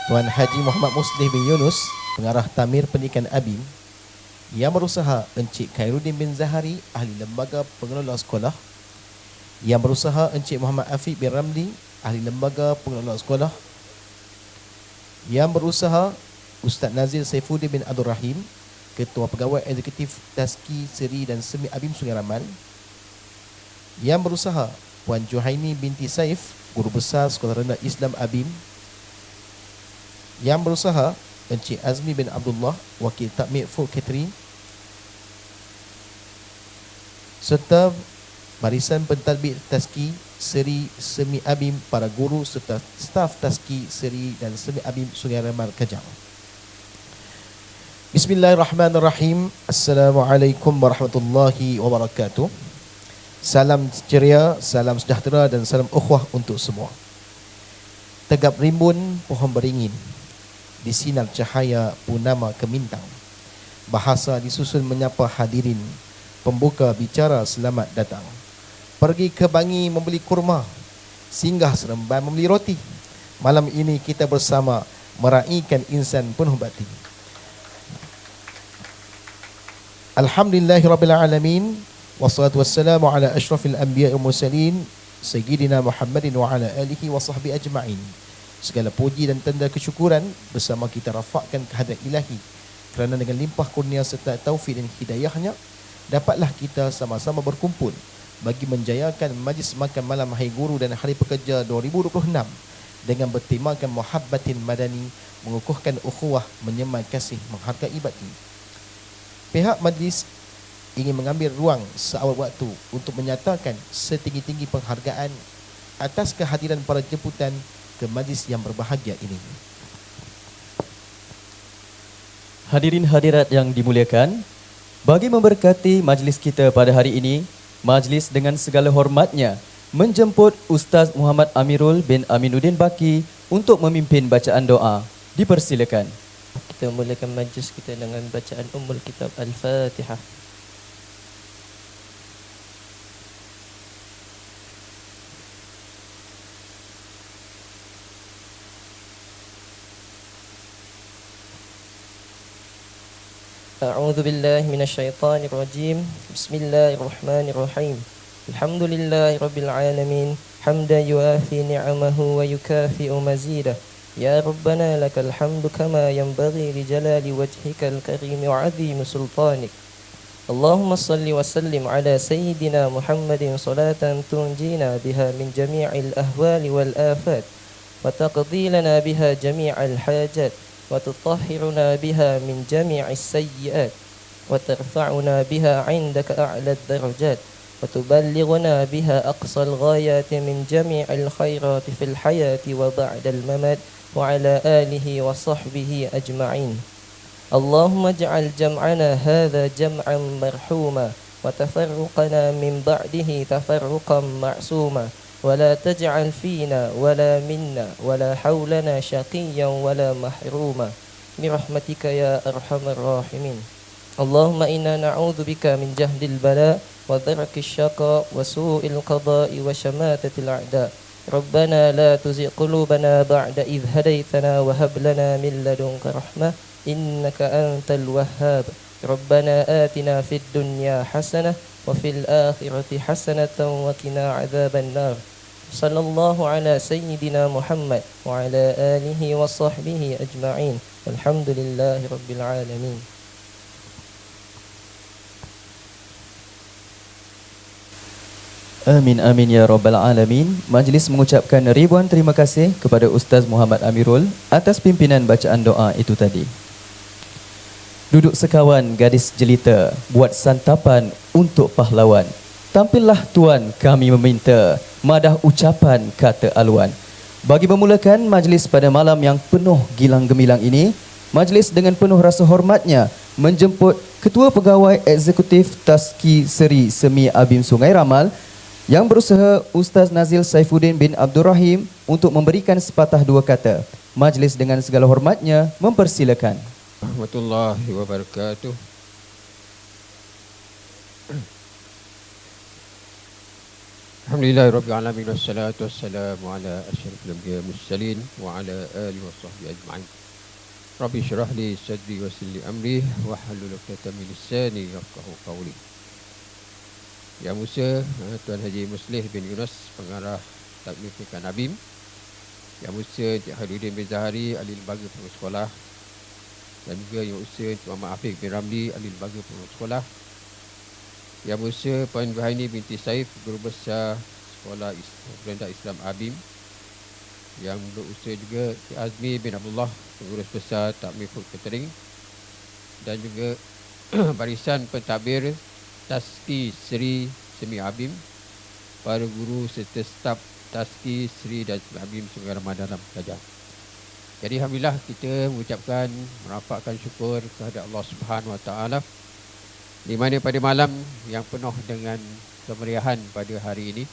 Tuan Haji Muhammad Muslih bin Yunus, Pengarah Tamir Pendidikan ABIM. Yang Berusaha Encik Khairuddin bin Zahari, Ahli Lembaga Pengelola Sekolah. Yang Berusaha Encik Muhammad Afiq bin Ramli, Ahli Lembaga Pengelola Sekolah. Yang Berusaha Ustaz Nazil Saifuddin bin Abdul Rahim, Ketua Pegawai Eksekutif Tazki Seri dan Semi ABIM Sungai Ramal. Yang Berusaha Puan Juhaini binti Saif, Guru Besar Sekolah Rendah Islam ABIM. Yang Berusaha Encik Azmi bin Abdullah, Wakil Takmir Food Catering, serta barisan pentadbir Tazki Seri Semi ABIM, para guru serta staf Tazki Seri dan Semi ABIM Sungai Ramal Kajang. Bismillahirrahmanirrahim. Assalamualaikum warahmatullahi wabarakatuh. Salam ceria, salam sejahtera dan salam ukhuwah untuk semua. Tegap rimbun pohon beringin, di sinar cahaya purnama kemintang, bahasa disusun menyapa hadirin, pembuka bicara selamat datang. Pergi ke Bangi membeli kurma, singgah Seremban membeli roti. Malam ini kita bersama meraihkan insan penuh bakti. Alhamdulillahirrabbilalamin. Wassalatu wassalamu ala ashrafil anbiya wal mursalin, Sayyidina Muhammadin wa ala alihi wa sahbihi ajma'in. Segala puji dan tanda kesyukuran bersama kita rafakkan kehadrat ilahi, kerana dengan limpah kurnia serta taufik dan hidayahnya dapatlah kita sama-sama berkumpul bagi menjayakan majlis makan malam Hari Guru dan Hari Pekerja 2026 dengan bertemakan muhabbatin madani, mengukuhkan ukhuwah, menyemai kasih, menghargai bakti. Pihak majlis ingin mengambil ruang seawal waktu untuk menyatakan setinggi-tinggi penghargaan atas kehadiran para jemputan ke majlis yang berbahagia ini. Hadirin hadirat yang dimuliakan, bagi memberkati majlis kita pada hari ini, majlis dengan segala hormatnya menjemput Ustaz Muhammad Amirul bin Aminuddin Baki untuk memimpin bacaan doa. Dipersilakan. Kita mulakan majlis kita dengan bacaan Ummul Kitab Al-Fatihah. أعوذ بالله من الشيطان الرجيم. بسم الله الرحمن الرحيم. الحمد لله رب العالمين، حمدا يوافي نعمه ويكافئ مزيده. يا ربنا لك الحمد كما ينبغي لجلال وجهك الكريم وعظيم سلطانك. اللهم صل وسلم على سيدنا محمد صلاة تنجينا بها من جميع الأهوال والآفات، وتقضي لنا بها جميع الحاجات، وتطهرنا بها من جميع السيئات، وترفعنا بها عندك أعلى الدرجات، وتبلغنا بها أقصى الغايات من جميع الخيرات في الحياة وبعد الممات، وعلى آله وصحبه أجمعين. اللهم اجعل جمعنا هذا جمعا مرحوما، وتفرقنا من بعده تفرقا معصوما، ولا تجعل فينا ولا منا ولا حولنا شقيا ولا محروما، برحمتك يا أرحم الراحمين. اللهم إنا نعوذ بك من جهد البلاء ودرك الشقاء وسوء القضاء وشماتة الأعداء. ربنا لا تزغ قلوبنا بعد إذ هديتنا وهب لنا من لدنك رحمة إنك أنت الوهاب. ربنا آتنا في الدنيا حسنة وفي الآخرة حسنة وقنا عذاب النار. صلى الله على سيدنا محمد وعلى آله وصحبه أجمعين، والحمد لله رب العالمين. Amin amin ya rabbal alamin. Majlis mengucapkan ribuan terima kasih kepada Ustaz Muhammad Amirul atas pimpinan bacaan doa itu tadi. Duduk sekawan gadis jelita, buat santapan untuk pahlawan. Tampillah tuan kami meminta, madah ucapan kata aluan. Bagi memulakan majlis pada malam yang penuh gilang gemilang ini, majlis dengan penuh rasa hormatnya menjemput Ketua Pegawai Eksekutif Tazki Seri Semi ABIM Sungai Ramal Yang Berusaha Ustaz Nazil Saifuddin bin Abdul Rahim untuk memberikan sepatah dua kata. Majlis dengan segala hormatnya mempersilakan. Warahmatullahi wabarakatuh. Alhamdulillahirabbil alamin wassalatu wassalamu ala asyrafil anbiya'i wal mursalin wa ala alihi washabbihi ajma'in. Rabbi shrah li sadri wa yassir li amri wahlul 'uqdatam min lisani yafqahu qawli. Yang Musa, Tuan Haji Muslih bin Yunus, pengarah takmir pernikahan Abim. Yang Musa Encik Khairuddin bin Zahari, ahli lembaga pengurus sekolah. Dan juga Yang Musa Encik Muhammad Afiq bin Ramli, ahli lembaga pengurus sekolah. Yang Musa Puan Bahaini binti Saif, guru besar sekolah Rendah Islam Abim. Yang berusaha juga Cik Azmi bin Abdullah, pengurus besar takmir food catering. Dan juga barisan pentadbir Taski Seri Semi Abim, para guru serta staf Taski Seri dan Semi Abim Sungai Ramadan dalam belajar. Jadi alhamdulillah kita mengucapkan merapatkan syukur kepada Allah Subhanahu Wa Taala di mana pada malam yang penuh dengan kemeriahan pada hari ini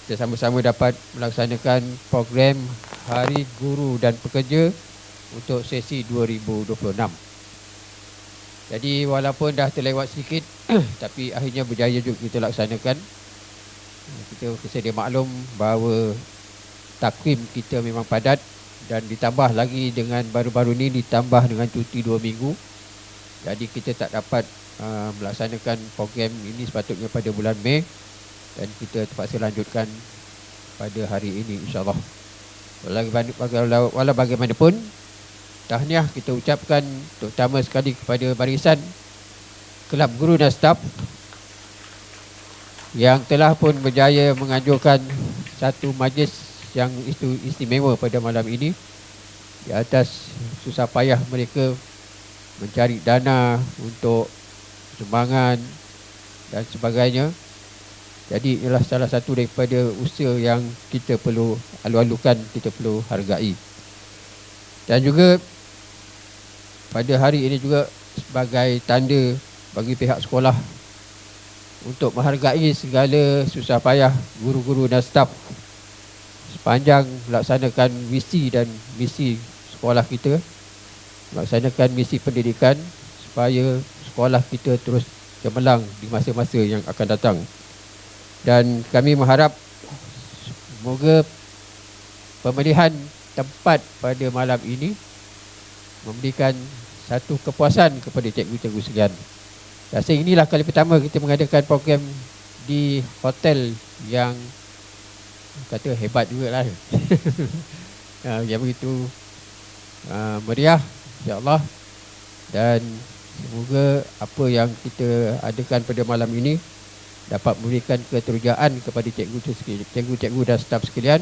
kita sama-sama dapat melaksanakan program Hari Guru dan Pekerja untuk sesi 2026. Jadi walaupun dah terlewat sedikit tapi akhirnya berjaya juga kita laksanakan. Kita sedia maklum bahawa takwim kita memang padat dan ditambah lagi dengan baru-baru ni ditambah dengan cuti 2 minggu. Jadi kita tak dapat melaksanakan program ini sepatutnya pada bulan Mei dan kita terpaksa lanjutkan pada hari ini insya-Allah. Walau bagaimanapun tahniah kita ucapkan terutama sekali kepada barisan Kelab Guru dan Staf yang telah pun berjaya menganjurkan satu majlis yang istimewa pada malam ini di atas susah payah mereka mencari dana untuk sumbangan dan sebagainya. Jadi inilah salah satu daripada usaha yang kita perlu alu-alukan, kita perlu hargai. Dan juga pada hari ini juga sebagai tanda bagi pihak sekolah untuk menghargai segala susah payah guru-guru dan staf sepanjang melaksanakan visi dan misi sekolah kita, melaksanakan misi pendidikan supaya sekolah kita terus cemerlang di masa-masa yang akan datang. Dan kami mengharap semoga pemilihan tempat pada malam ini memberikan satu kepuasan kepada cikgu-cikgu sekalian. Rasa inilah kali pertama kita mengadakan program di hotel yang kata hebat jugalah. Yang begitu meriah insya-Allah, dan semoga apa yang kita adakan pada malam ini dapat memberikan keterujaan kepada cikgu-cikgu dan staf sekalian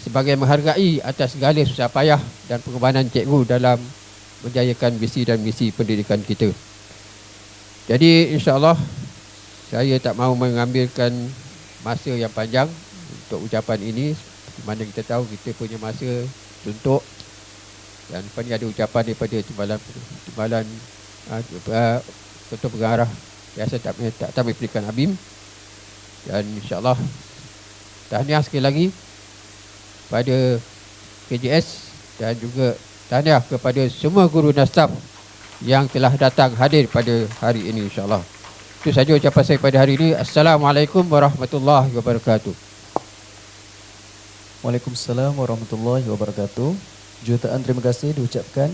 sebagai menghargai atas segala susah payah dan pengorbanan cikgu dalam menjayakan visi dan misi pendidikan kita. Jadi insya-Allah saya tak mahu mengambilkan masa yang panjang untuk ucapan ini, di mana kita tahu kita punya masa suntuk. Dan lepas ni ada ucapan daripada timbalan Ketua Pengarah biasa takmir pendidikan Abim. Dan insya-Allah tahniah sekali lagi pada KJS dan juga tahniah kepada semua guru dan staf yang telah datang hadir pada hari ini insya-Allah. Itu saja ucapan saya pada hari ini. Assalamualaikum warahmatullahi wabarakatuh. Waalaikumsalam warahmatullahi wabarakatuh. Jutaan terima kasih diucapkan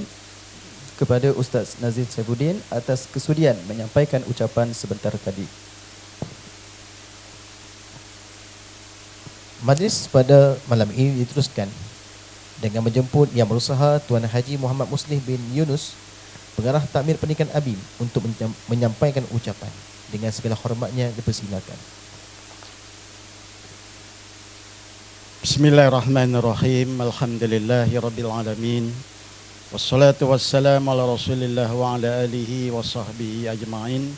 kepada Ustaz Nazir Saifuddin atas kesudian menyampaikan ucapan sebentar tadi. Majlis pada malam ini diteruskan dengan menjemput Yang Berusaha Tuan Haji Muhammad Muslih bin Yunus, Pengarah Takmir Pernikahan Abim, untuk menyampaikan ucapan. Dengan segala hormatnya dipersilakan. Bismillahirrahmanirrahim. Alhamdulillahirabbil alamin. Wassalatu wassalamu ala Rasulillah wa ala alihi wa sahbihi ajma'in.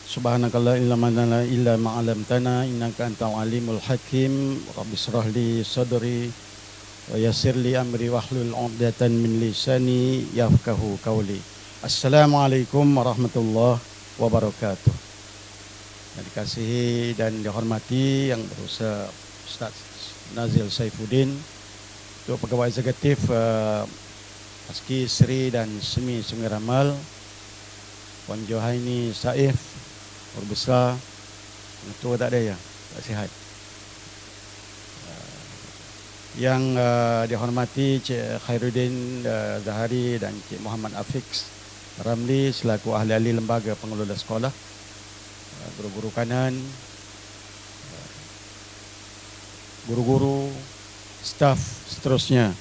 Subhanakallahumma la ilaha illa ma 'allamtana innaka antal alimul hakim. Rabbi shrah li sadri wa yassir li amri wahlul 'uqdatam min lisani yafqahu qawli. Assalamualaikum warahmatullahi wabarakatuh. Yang dikasihi dan dihormati Yang Berusaha Ustaz Nazir Saifuddin, Ketua Pegawai Eksekutif Taski Seri dan Semi Sungai Ramal, Puan Johaini Saif, Guru Besar, Ketua tak ada ya, tak sihat. yang dihormati Cik Khairuddin Zahari dan Cik Muhammad Afiq Ramli selaku ahli-ahli lembaga pengelola sekolah, guru-guru kanan, guru-guru, staf seterusnya,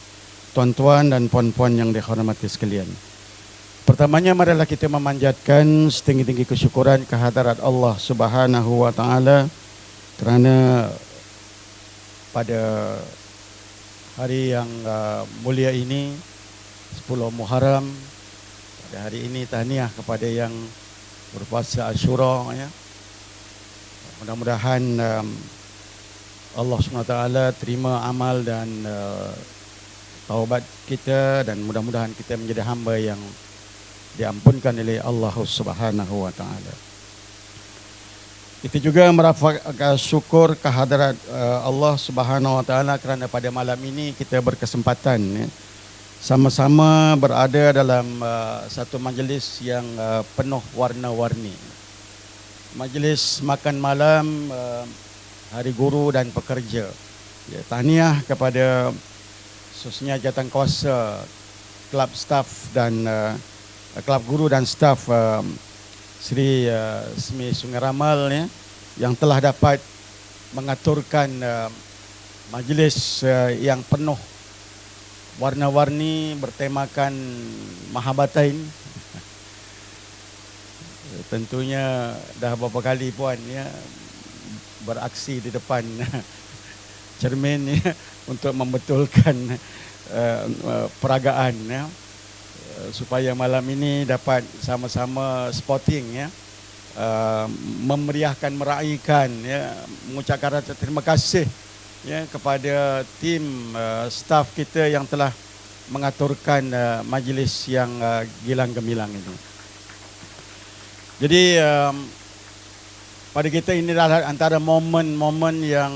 tuan-tuan dan puan-puan yang dihormati sekalian. Pertamanya marilah kita memanjatkan setinggi-tinggi kesyukuran kehadirat Allah Subhanahu wa taala kerana pada hari yang mulia ini 10 Muharram, pada hari ini tahniah kepada yang berpuasa Ashura ya. Mudah-mudahan Allah SWT terima amal dan taubat kita dan mudah-mudahan kita menjadi hamba yang diampunkan oleh Allah Subhanahu wa taala. Kita juga merafakkan syukur kehadirat Allah Subhanahu wa taala kerana pada malam ini kita berkesempatan ya, sama-sama berada dalam satu majlis yang penuh warna-warni. Majlis makan malam Hari Guru dan Pekerja. Ya, tahniah kepada khususnya jawatankuasa klub staf dan klub guru dan staf Sri Semi Sungai Ramal ya, yang telah dapat mengaturkan majlis yang penuh warna-warni bertemakan Mahabbatain. Tentunya dah beberapa kali puan ya beraksi di depan cermin ya, untuk membetulkan peragaan ya, supaya malam ini dapat sama-sama sporting ya, memeriahkan, meraihkan ya, mengucapkan rasa terima kasih ya kepada tim staf kita yang telah mengaturkan majlis yang gilang gemilang ini. Jadi pada kita ini adalah antara momen-momen yang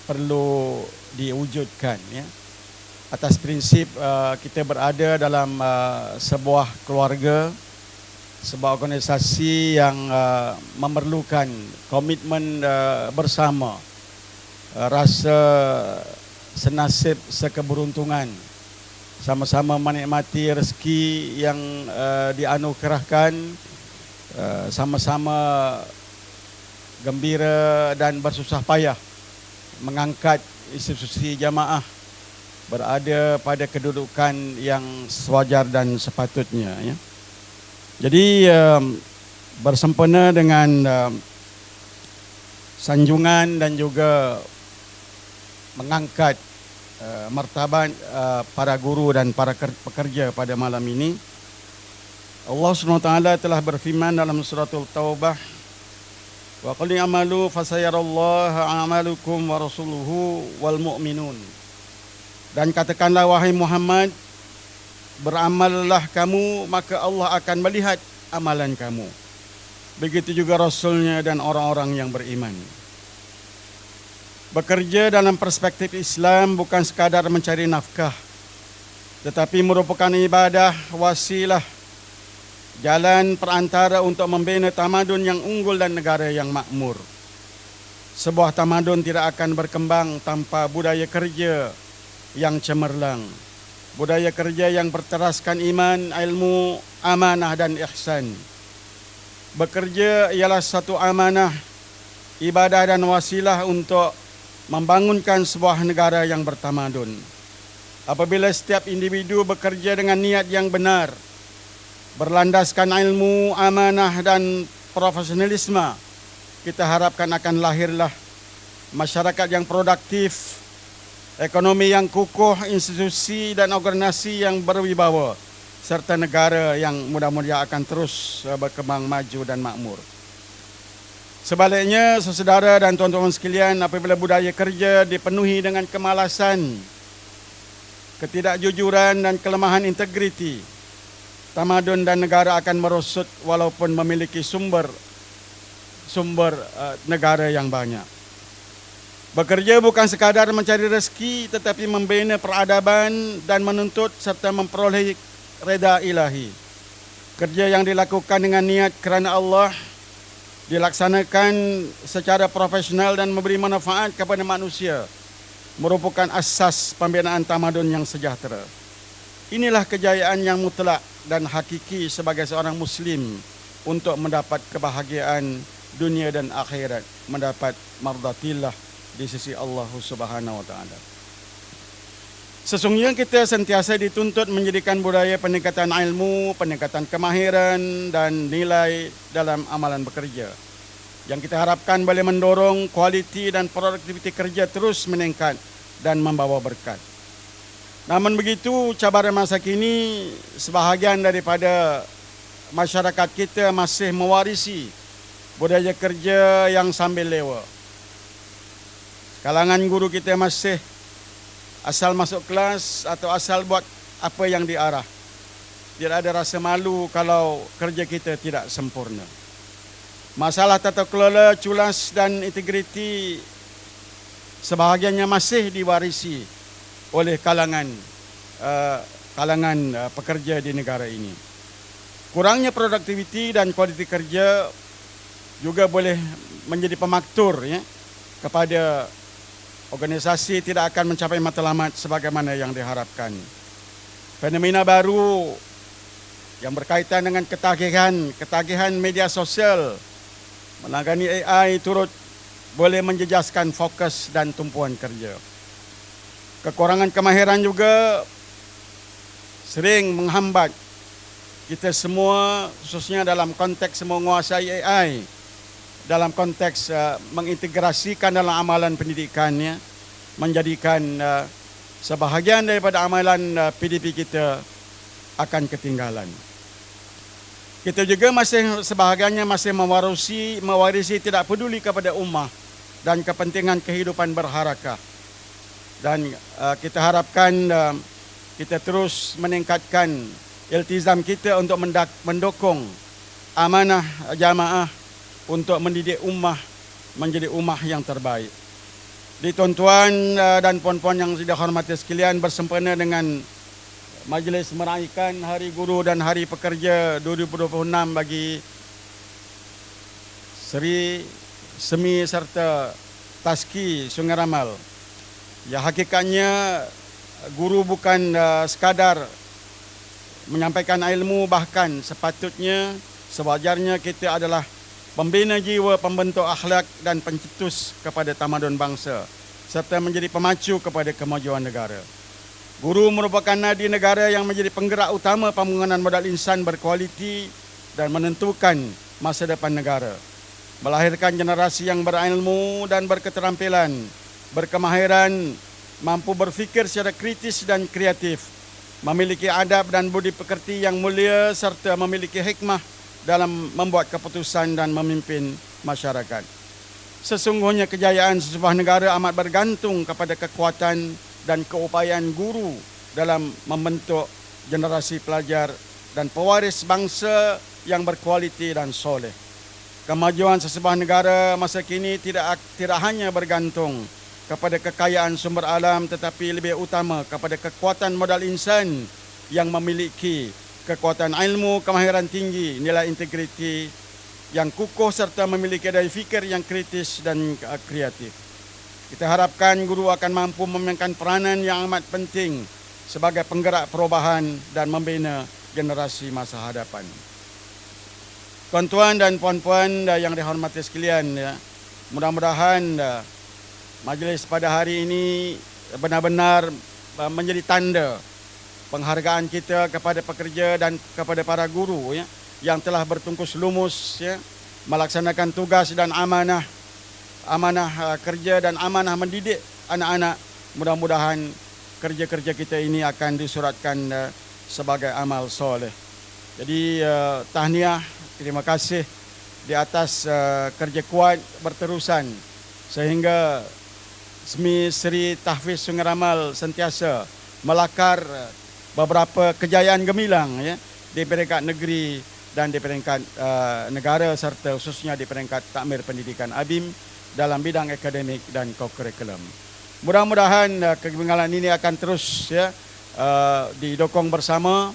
perlu diwujudkan ya. Atas prinsip kita berada dalam sebuah keluarga, sebuah organisasi yang memerlukan komitmen bersama, rasa senasib sekeberuntungan, sama-sama menikmati rezeki yang dianugerahkan, sama-sama gembira dan bersusah payah mengangkat institusi jamaah berada pada kedudukan yang sewajar dan sepatutnya ya. Jadi bersempena dengan sanjungan dan juga mengangkat martabat para guru dan para pekerja pada malam ini, Allah SWT telah berfirman dalam suratul Taubah, wa qul i'malu fasayarallahu a'malukum wa rasuluhu wal mu'minun. Dan katakanlah wahai Muhammad, beramallah kamu maka Allah akan melihat amalan kamu. Begitu juga Rasulnya dan orang-orang yang beriman. Bekerja dalam perspektif Islam bukan sekadar mencari nafkah, tetapi merupakan ibadah, wasilah, jalan perantara untuk membina tamadun yang unggul dan negara yang makmur. Sebuah tamadun tidak akan berkembang tanpa budaya kerja yang cemerlang, budaya kerja yang berteraskan iman, ilmu, amanah dan ihsan. Bekerja ialah satu amanah, ibadah dan wasilah untuk membangunkan sebuah negara yang bertamadun. Apabila setiap individu bekerja dengan niat yang benar, berlandaskan ilmu, amanah dan profesionalisme, kita harapkan akan lahirlah masyarakat yang produktif, ekonomi yang kukuh, institusi dan organisasi yang berwibawa, serta negara yang mudah-mudahan akan terus berkembang maju dan makmur. Sebaliknya, saudara dan tuan-tuan sekalian, apabila budaya kerja dipenuhi dengan kemalasan, ketidakjujuran dan kelemahan integriti, tamadun dan negara akan merosot walaupun memiliki sumber negara yang banyak. Bekerja bukan sekadar mencari rezeki, tetapi membina peradaban dan menuntut serta memperoleh reda ilahi. Kerja yang dilakukan dengan niat kerana Allah, dilaksanakan secara profesional dan memberi manfaat kepada manusia, merupakan asas pembinaan tamadun yang sejahtera. Inilah kejayaan yang mutlak dan hakiki sebagai seorang Muslim untuk mendapat kebahagiaan dunia dan akhirat, mendapat mardatillah di sisi Allah Subhanahu wa taala. Sesungguhnya kita sentiasa dituntut menjadikan budaya peningkatan ilmu, peningkatan kemahiran dan nilai dalam amalan bekerja. Yang kita harapkan boleh mendorong kualiti dan produktiviti kerja terus meningkat dan membawa berkat. Namun begitu, cabaran masa kini, sebahagian daripada masyarakat kita masih mewarisi budaya kerja yang sambil lewa. Kalangan guru kita masih asal masuk kelas atau asal buat apa yang diarah. Tidak ada rasa malu kalau kerja kita tidak sempurna. Masalah tata kelola, culas dan integriti sebahagiannya masih diwarisi oleh kalangan pekerja di negara ini. Kurangnya produktiviti dan kualiti kerja juga boleh menjadi pemaktur ya, kepada organisasi tidak akan mencapai matlamat sebagaimana yang diharapkan. Fenomena baru yang berkaitan dengan ketagihan media sosial menangani AI turut boleh menjejaskan fokus dan tumpuan kerja. Kekurangan kemahiran juga sering menghambat kita semua, khususnya dalam konteks menguasai AI, dalam konteks mengintegrasikan dalam amalan pendidikannya, menjadikan sebahagian daripada amalan PDP kita akan ketinggalan. Kita juga sebahagiannya masih mewarisi tidak peduli kepada ummah dan kepentingan kehidupan berharakah. Dan kita harapkan kita terus meningkatkan iltizam kita untuk mendukung amanah jamaah untuk mendidik ummah menjadi ummah yang terbaik. Di tuan-tuan dan puan-puan yang dihormati sekalian, bersempena dengan majlis meraihkan Hari Guru dan Hari Pekerja 2026 bagi Seri Semi serta Taski Sungai Ramal. Ya, hakikatnya guru bukan sekadar menyampaikan ilmu, bahkan sepatutnya sewajarnya kita adalah pembina jiwa, pembentuk akhlak dan pencetus kepada tamadun bangsa serta menjadi pemacu kepada kemajuan negara. Guru merupakan nadi negara yang menjadi penggerak utama pembangunan modal insan berkualiti dan menentukan masa depan negara. Melahirkan generasi yang berilmu dan berketerampilan, berkemahiran, mampu berfikir secara kritis dan kreatif, memiliki adab dan budi pekerti yang mulia serta memiliki hikmah dalam membuat keputusan dan memimpin masyarakat. Sesungguhnya kejayaan sebuah negara amat bergantung kepada kekuatan dan keupayaan guru dalam membentuk generasi pelajar dan pewaris bangsa yang berkualiti dan soleh. Kemajuan sesebuah negara masa kini tidak hanya bergantung kepada kekayaan sumber alam, tetapi lebih utama kepada kekuatan modal insan yang memiliki kekuatan ilmu, kemahiran tinggi, nilai integriti yang kukuh serta memiliki daya fikir yang kritis dan kreatif. Kita harapkan guru akan mampu memainkan peranan yang amat penting sebagai penggerak perubahan dan membina generasi masa hadapan. Tuan-tuan dan puan-puan yang dihormati sekalian, ya, mudah-mudahan majlis pada hari ini benar-benar menjadi tanda penghargaan kita kepada pekerja dan kepada para guru, ya, yang telah bertungkus lumus, ya, melaksanakan tugas dan amanah kerja dan amanah mendidik anak-anak. Mudah-mudahan kerja-kerja kita ini akan disuratkan sebagai amal soleh. Jadi tahniah, terima kasih di atas kerja kuat berterusan sehingga Seri Tahfiz Sungai Ramal sentiasa melakar beberapa kejayaan gemilang, ya, di peringkat negeri dan di peringkat negara serta khususnya di peringkat takmir pendidikan ABIM dalam bidang akademik dan kokurikulum. Mudah-mudahan kegemilangan ini akan terus, ya, didukung bersama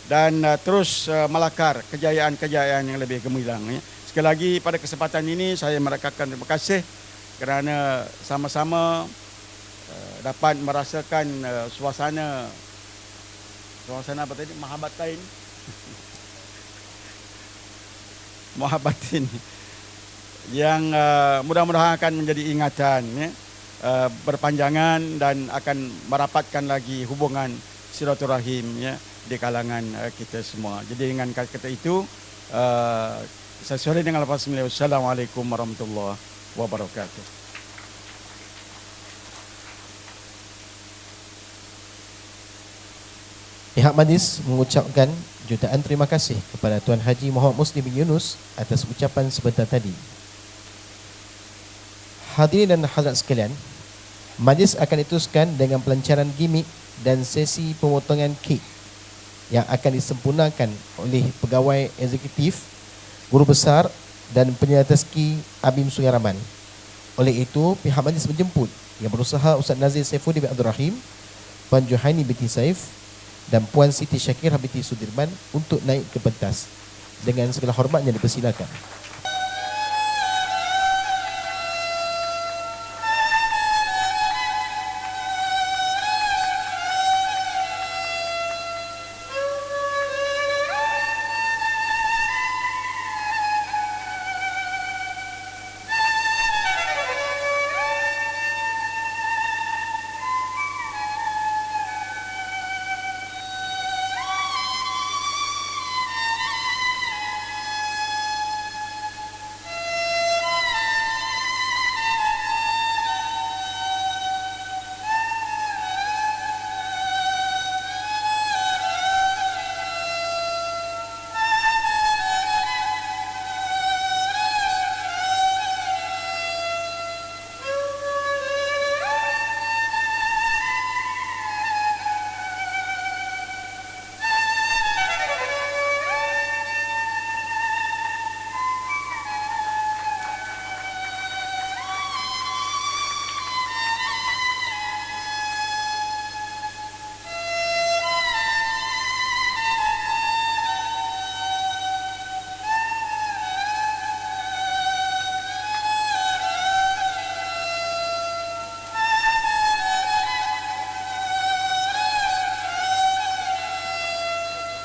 dan terus melakar kejayaan-kejayaan yang lebih gemilang, ya. Sekali lagi pada kesempatan ini saya merakamkan terima kasih kerana sama-sama dapat merasakan suasana apa tadi, mahabbatain mahabbatin yang mudah-mudahan akan menjadi ingatan ya, berpanjangan dan akan merapatkan lagi hubungan silaturahim ya di kalangan kita semua. Jadi dengan kata itu saya suruh dengan lafaz bismillah. Assalamualaikum warahmatullahi wabarakatuh. Pihak majlis mengucapkan jutaan terima kasih kepada Tuan Haji Muhammad Muslim bin Yunus atas ucapan sebentar tadi. Hadirin dan hadirat sekalian, majlis akan diteruskan dengan pelancaran gimmick dan sesi pemotongan kek yang akan disempurnakan oleh pegawai eksekutif, guru besar dan penyelenggaraan tazki Abim Sungai Raman. Oleh itu, pihak majlis menjemput yang berusaha Ustaz Nazir Saifuddin bin Abdul Rahim, Puan Johaini binti Saif dan Puan Siti Syakirah binti Sudirman untuk naik ke pentas. Dengan segala hormatnya dipersilakan.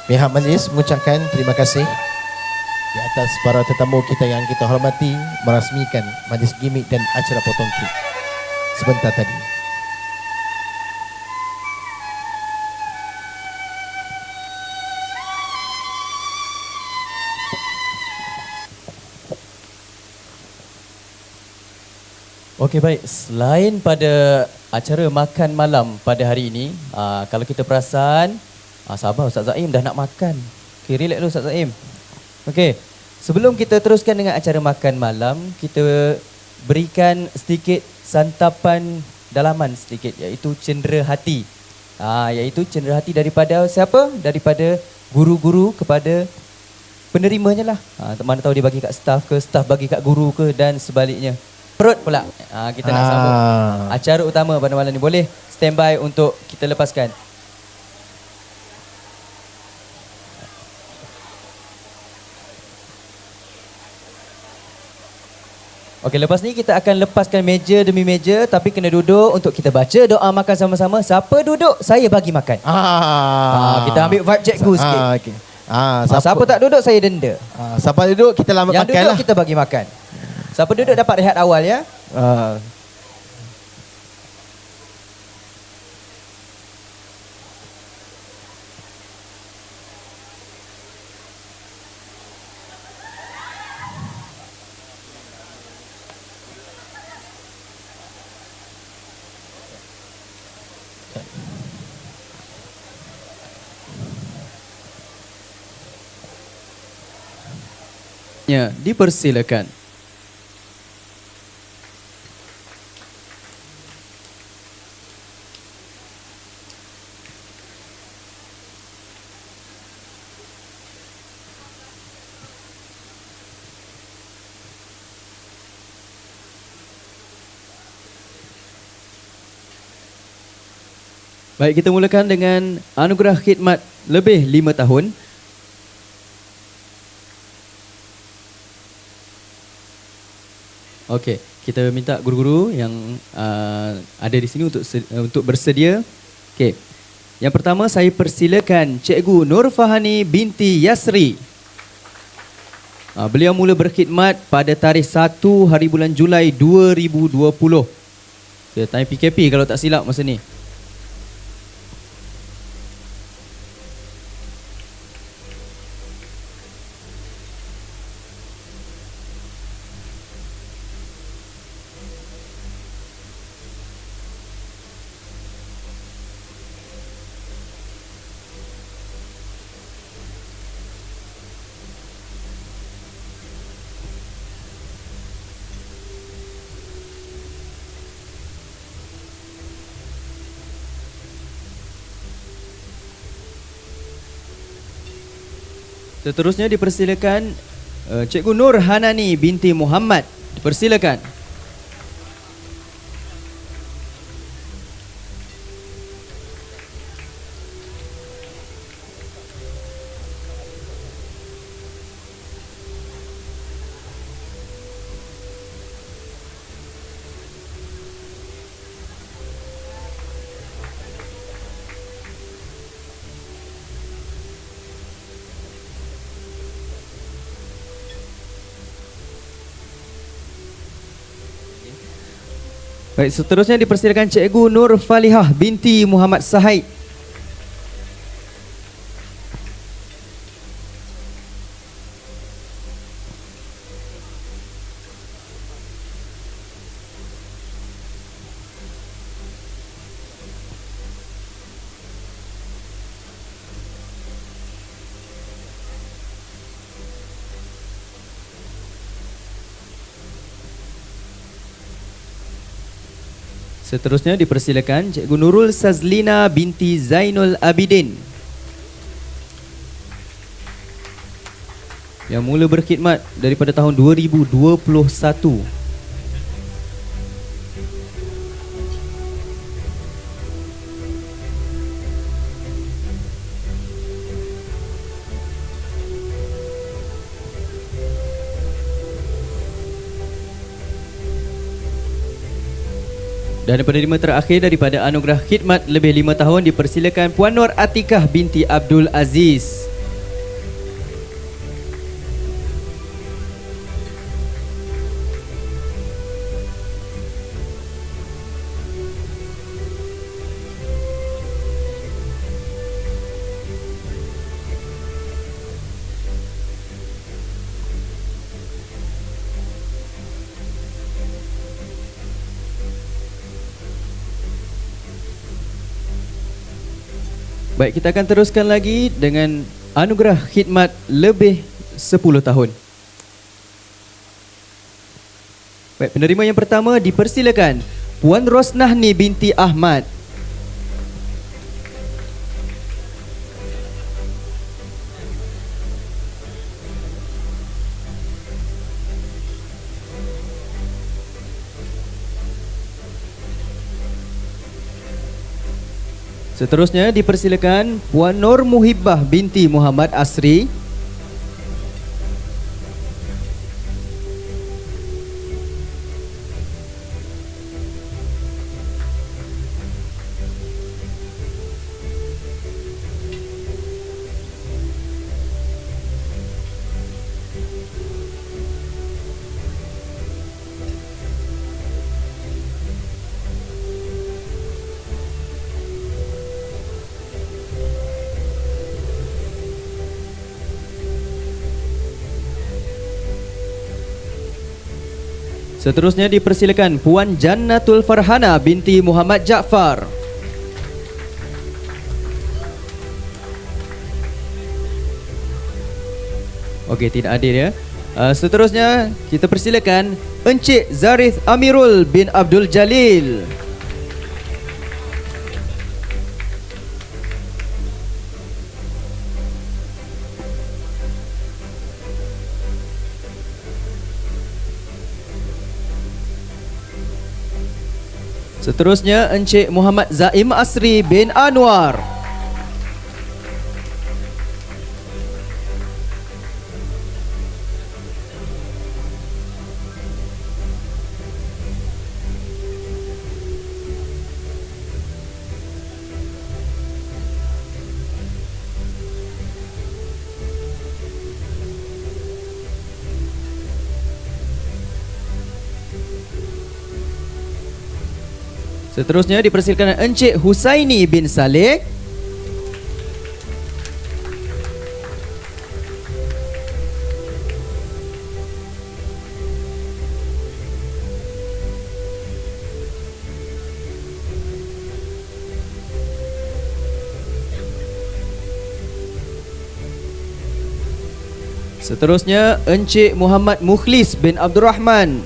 Pihak majlis mengucapkan terima kasih di atas para tetamu kita yang kita hormati merasmikan majlis gimmick dan acara potong kek sebentar tadi. Okey, baik. Selain pada acara makan malam pada hari ini, kalau kita perasan, sabar Ustaz Zaim dah nak makan. Okey, relax dulu Ustaz Zaim. Okey, sebelum kita teruskan dengan acara makan malam, kita berikan sedikit santapan dalaman sedikit, iaitu cendera hati. Iaitu cendera hati daripada siapa? Daripada guru-guru kepada penerimanya lah. Mana tahu dia bagi kat staff ke, staff bagi kat guru ke dan sebaliknya. Perut pula. Kita nak sambung acara utama pada malam ni. Boleh standby untuk kita lepaskan. Okey, lepas ni kita akan lepaskan meja demi meja, tapi kena duduk untuk kita baca doa makan sama-sama. Siapa duduk, saya bagi makan. Kita ambil vibe cikgu sikit. Okay. Siapa tak duduk, saya denda. Siapa duduk, kita lambat Yang makan duduk, lah. kita bagi makan. Siapa duduk dapat rehat awal ya. Ya, dipersilakan. Baik, kita mulakan dengan anugerah khidmat lebih 5 tahun. Okey, kita minta guru-guru yang ada di sini untuk bersedia. Okey. Yang pertama saya persilakan Cikgu Nur Fahani binti Yasri. Beliau mula berkhidmat pada tarikh 1 hari bulan Julai 2020. Time PKP kalau tak silap masa ni. Seterusnya dipersilakan Cikgu Nur Hanani binti Muhammad. Dipersilakan. Baik, seterusnya dipersilakan Cikgu Nur Falihah binti Muhammad Sahid. Seterusnya dipersilakan Cikgu Nurul Sazlina binti Zainul Abidin yang mula berkhidmat daripada tahun 2021. Dan penerima terakhir daripada anugerah khidmat lebih 5 tahun dipersilakan Puan Nur Atikah binti Abdul Aziz. Baik, kita akan teruskan lagi dengan anugerah khidmat lebih 10 tahun. Baik, penerima yang pertama dipersilakan Puan Rosnahni binti Ahmad. Seterusnya dipersilakan Puan Nur Muhibbah binti Muhammad Asri. Seterusnya dipersilakan Puan Jannatul Farhana binti Muhammad Jaafar. Okey, tidak hadir ya. Seterusnya kita persilakan Encik Zarith Amirul bin Abdul Jalil. Seterusnya Encik Muhammad Zaim Asri bin Anwar. Seterusnya dipersilakan Encik Husaini bin Saleh. Seterusnya Encik Muhammad Mukhlis bin Abdul Rahman.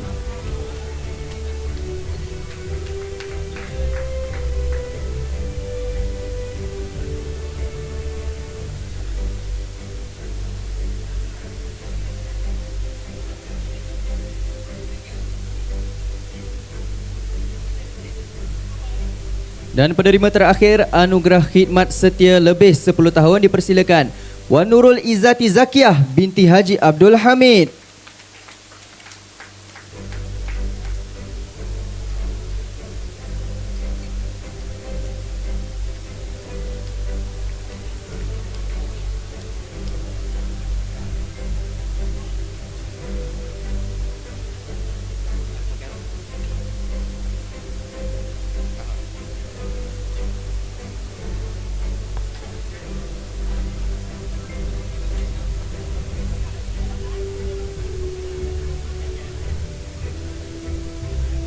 Dan penerima terakhir anugerah khidmat setia lebih 10 tahun dipersilakan Wan Nurul Izzati Zakiyah binti Haji Abdul Hamid.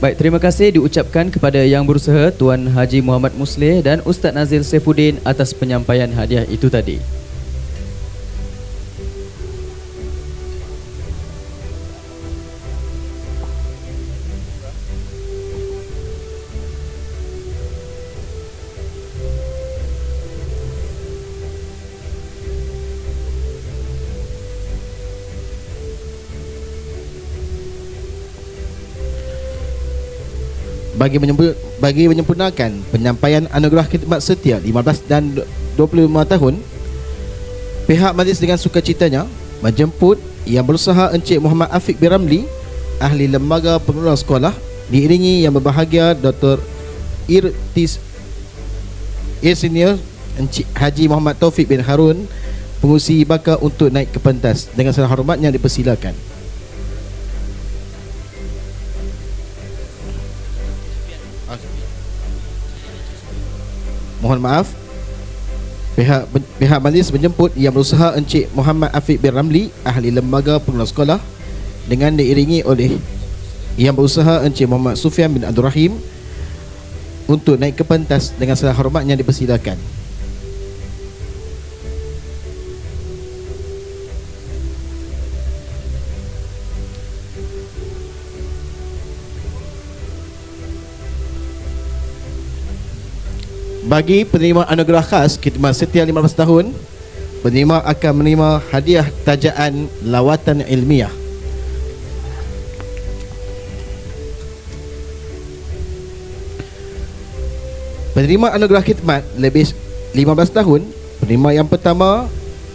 Baik, terima kasih diucapkan kepada yang berusaha Tuan Haji Muhammad Musleh dan Ustaz Nazil Saifuddin atas penyampaian hadiah itu tadi. Bagi menyempurnakan penyampaian anugerah khidmat setia 15 dan 25 tahun, pihak majlis dengan sukacitanya menjemput yang berusaha Encik Muhammad Afiq bin Ramli, ahli lembaga pengelola sekolah, diiringi yang berbahagia Dr. Senior Encik Haji Muhammad Taufik bin Harun, pengurusi bakal untuk naik ke pentas. Dengan segala hormatnya dipersilakan. Mohon maaf, pihak majlis menjemput yang berusaha Encik Muhammad Afiq bin Ramli, ahli lembaga pengelola sekolah, dengan diiringi oleh yang berusaha Encik Muhammad Sufian bin Abdul Rahim untuk naik ke pentas. Dengan segala hormatnya dipersilakan. Bagi penerima anugerah khas khidmat setia 15 tahun, penerima akan menerima hadiah tajaan lawatan ilmiah. Penerima anugerah khidmat lebih 15 tahun, penerima yang pertama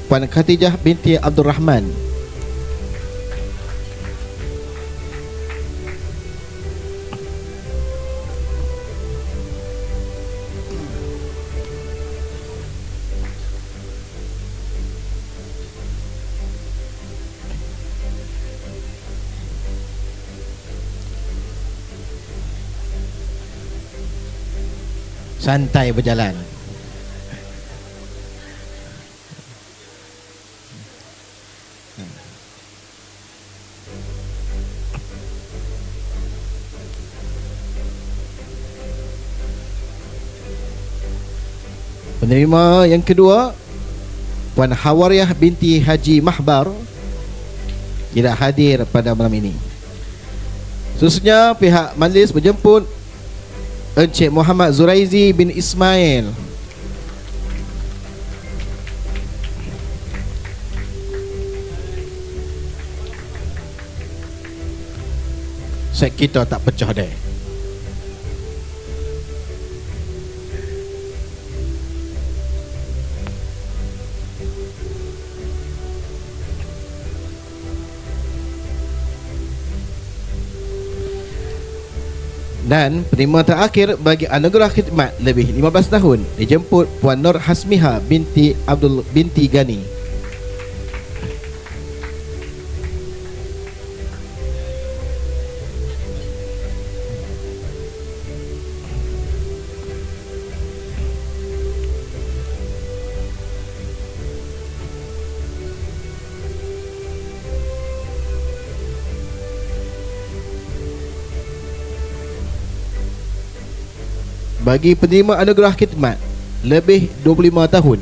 Puan Khatijah binti Abdul Rahman. Santai berjalan. Penerima yang kedua Puan Hawariah binti Haji Mahbar tidak hadir pada malam ini. Seterusnya pihak majlis menjemput Encik Muhammad Zuraizi bin Ismail. Set kita tak pecah deh. Dan penerima terakhir bagi anugerah khidmat lebih 15 tahun dijemput Puan Nur Hasmiha binti Abdul binti Gani. bagi penerima anugerah khidmat lebih 25 tahun,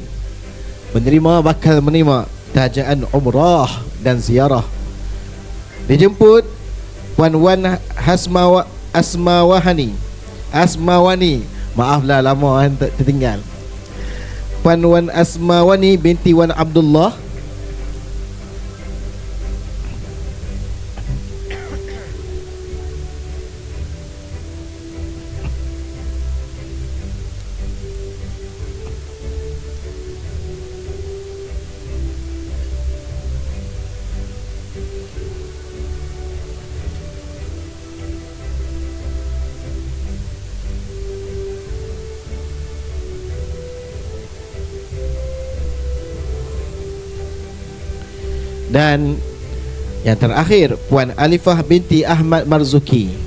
penerima bakal menerima tajaan umrah dan ziarah. Dijemput Puan Wan Asmawani. Maaflah lama tertinggal. Puan Wan Asmawani binti Wan Abdullah dan yang terakhir Puan Alifah binti Ahmad Marzuki.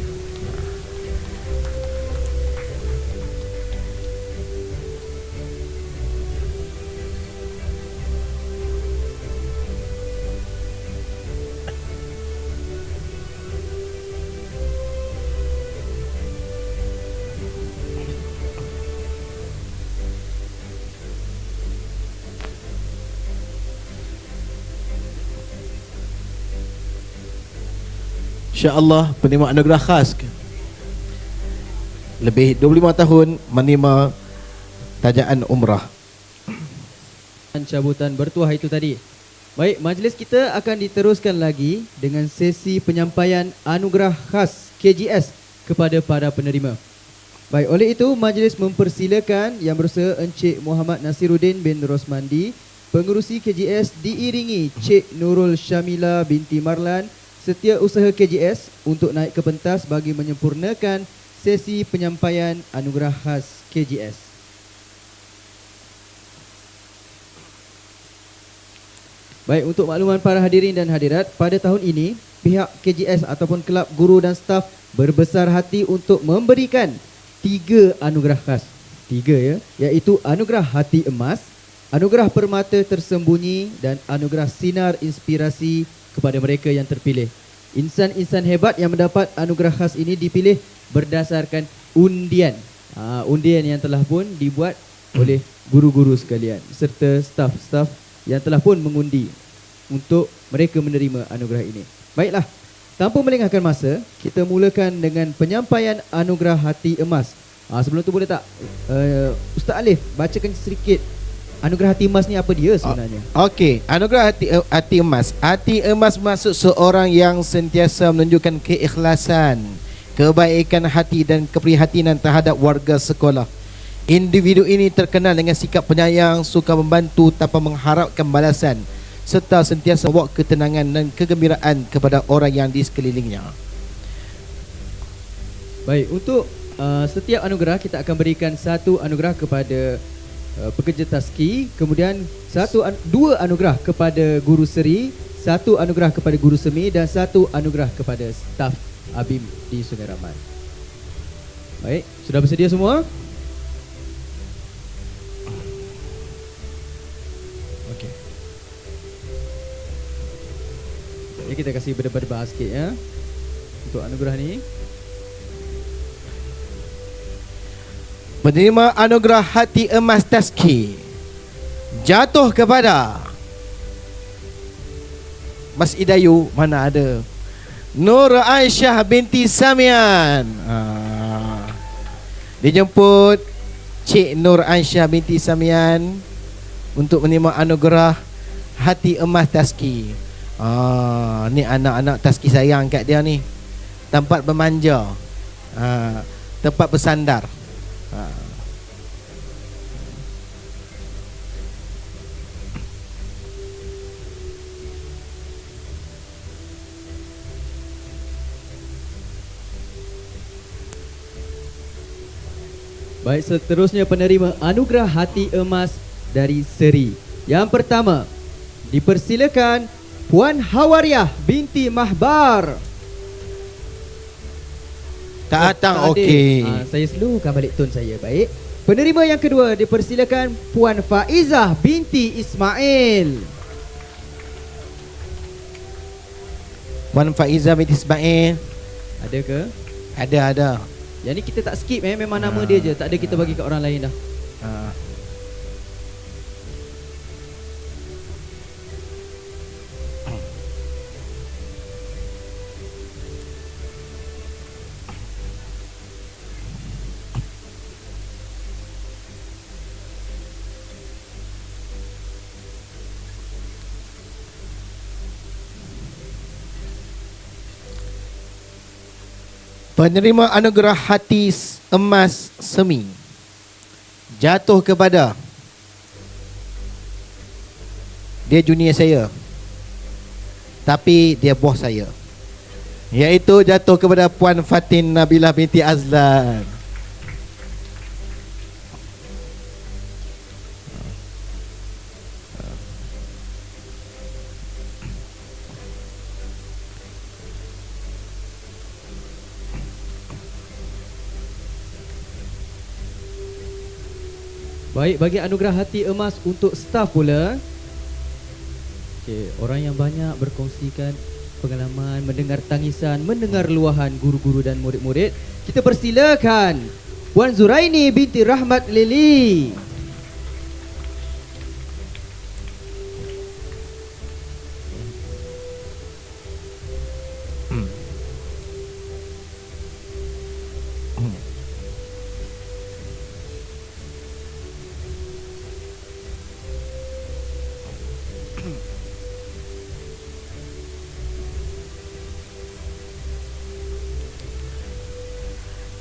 InsyaAllah penerima anugerah khas lebih 25 tahun menerima tajaan umrah. Cabutan bertuah itu tadi. Baik, majlis kita akan diteruskan lagi dengan sesi penyampaian anugerah khas KGS kepada para penerima. Baik, oleh itu majlis mempersilakan Yang Berusaha Encik Muhammad Nasiruddin bin Rosmandi, pengerusi KGS diiringi Cik Nurul Syamila binti Marlan, Setiausaha KGS, untuk naik ke pentas bagi menyempurnakan sesi penyampaian anugerah khas KGS. Baik, untuk makluman para hadirin dan hadirat, pada tahun ini pihak KGS ataupun kelab guru dan staf berbesar hati untuk memberikan 3 anugerah khas. 3 ya, iaitu anugerah hati emas, anugerah permata tersembunyi dan anugerah sinar inspirasi kepada mereka yang terpilih. Insan-insan hebat yang mendapat anugerah khas ini dipilih berdasarkan undian. Undian yang telah pun dibuat oleh guru-guru sekalian serta staf-staf yang telah pun mengundi untuk mereka menerima anugerah ini. Baiklah, tanpa melengahkan masa, kita mulakan dengan penyampaian anugerah hati emas. Sebelum tu boleh tak Ustaz Alif bacakan sedikit anugerah hati emas ni apa dia sebenarnya? Okey, anugerah hati emas. Hati emas maksud seorang yang sentiasa menunjukkan keikhlasan, kebaikan hati dan keprihatinan terhadap warga sekolah. Individu ini terkenal dengan sikap penyayang, suka membantu tanpa mengharapkan balasan, serta sentiasa membawa ketenangan dan kegembiraan kepada orang yang di sekelilingnya. Baik, untuk setiap anugerah kita akan berikan 1 anugerah kepada pekerja taski, kemudian 2 anugerah kepada guru seri, 1 anugerah kepada guru semi dan 1 anugerah kepada staf ABIM di Sungai Raman. Baik, sudah bersedia semua? Okey. Jadi kita kasih berdebar-debar sikit ya untuk anugerah ni. Penerima anugerah hati emas taski jatuh kepada Mas Idayu, mana ada, Nur Aisyah binti Samian. Dijemput Cik Nur Aisyah binti Samian untuk menerima anugerah hati emas taski. Ni anak-anak taski sayang kat dia ni. Tempat bermanja, tempat bersandar. Baik, seterusnya penerima anugerah hati emas dari seri. Yang pertama, dipersilakan Puan Hawariah binti Mahbar. Tak datang, okey. Saya slowkan balik tone saya. Baik. Penerima yang kedua dipersilakan Puan Faizah binti Ismail. Puan Faizah binti Ismail. Ada ke? Ada. Yang ni kita tak skip memang nama dia je, tak ada kita bagi kat orang lain dah. Penerima anugerah hati emas semi jatuh kepada, dia junior saya tapi dia bos saya, iaitu jatuh kepada Puan Fatin Nabilah binti Azlan. Baik, bagi anugerah hati emas untuk staf pula. Okey, orang yang banyak berkongsikan pengalaman, mendengar tangisan, mendengar luahan guru-guru dan murid-murid. Kita persilakan Puan Zuraini binti Rahmat Lili.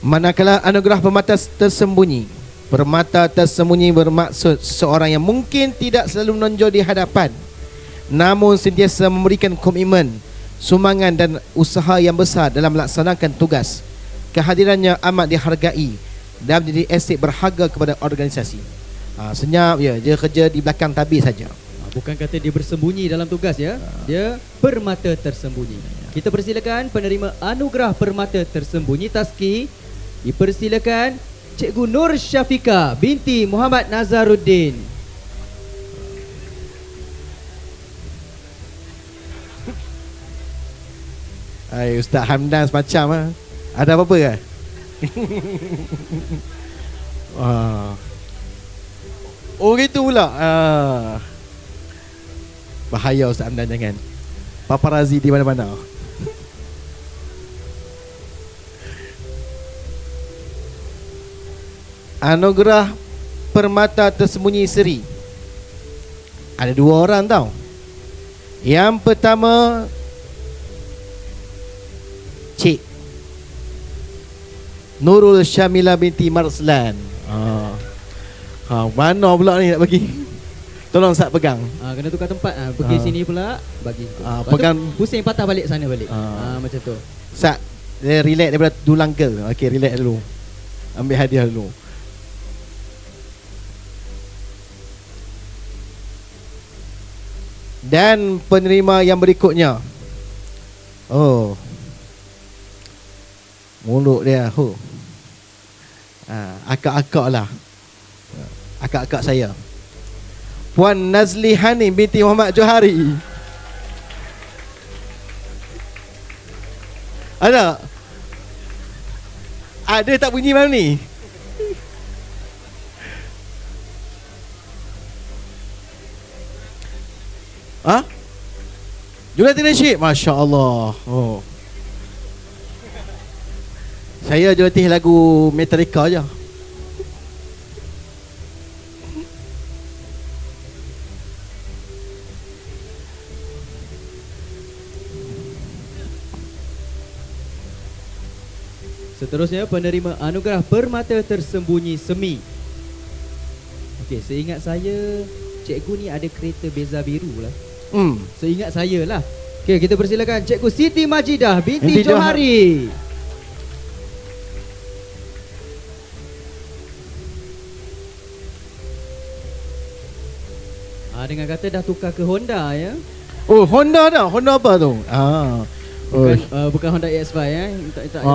Manakala anugerah permata tersembunyi. Permata tersembunyi bermaksud seorang yang mungkin tidak selalu menonjol di hadapan, namun sentiasa memberikan komitmen, sumbangan dan usaha yang besar dalam melaksanakan tugas. Kehadirannya amat dihargai dan menjadi aset berharga kepada organisasi. Senyap ya, dia kerja di belakang tabir saja. Bukan kata dia bersembunyi dalam tugas ya. Dia permata tersembunyi. Kita persilakan penerima anugerah permata tersembunyi Tazki. Dipersilakan Cikgu Nur Syafika binti Muhammad Nazaruddin. Hai, Ustaz Hamdan semacam ada apa-apa ke? Oh gitu pula. Bahaya Ustaz Hamdan, jangan. Paparazi di mana-mana. Anugerah permata tersembunyi seri. Ada 2 orang tau. Yang pertama Cik Nurul Syamila binti Marslan. Mana pula ni nak bagi? Tolong Ustaz pegang. Kena tukar tempat. Pergi sini pula, bagi. Pegang, pusing patah balik sana balik. Macam tu. Ustaz, relax daripada tulang ke. Okey, relax dulu. Ambil hadiah dulu. Dan penerima yang berikutnya. Oh, mulut dia. Akak-akak lah. Akak-akak saya, Puan Nazli Hanim binti Muhammad Johari. Ada? Ada tak bunyi malam ni? Jurulatih Nasyid, Masya Allah. Saya jurulatih lagu Metallica je. Seterusnya penerima anugerah permata tersembunyi semi. Okey, seingat saya cikgu ni ada kereta Beza biru lah. Seingat saya lah. Okey, kita persilakan Cikgu Siti Majidah binti Johari. Dengan kata dah tukar ke Honda ya. Oh, Honda dah. Honda apa tu? Bukan Honda EX5 ya.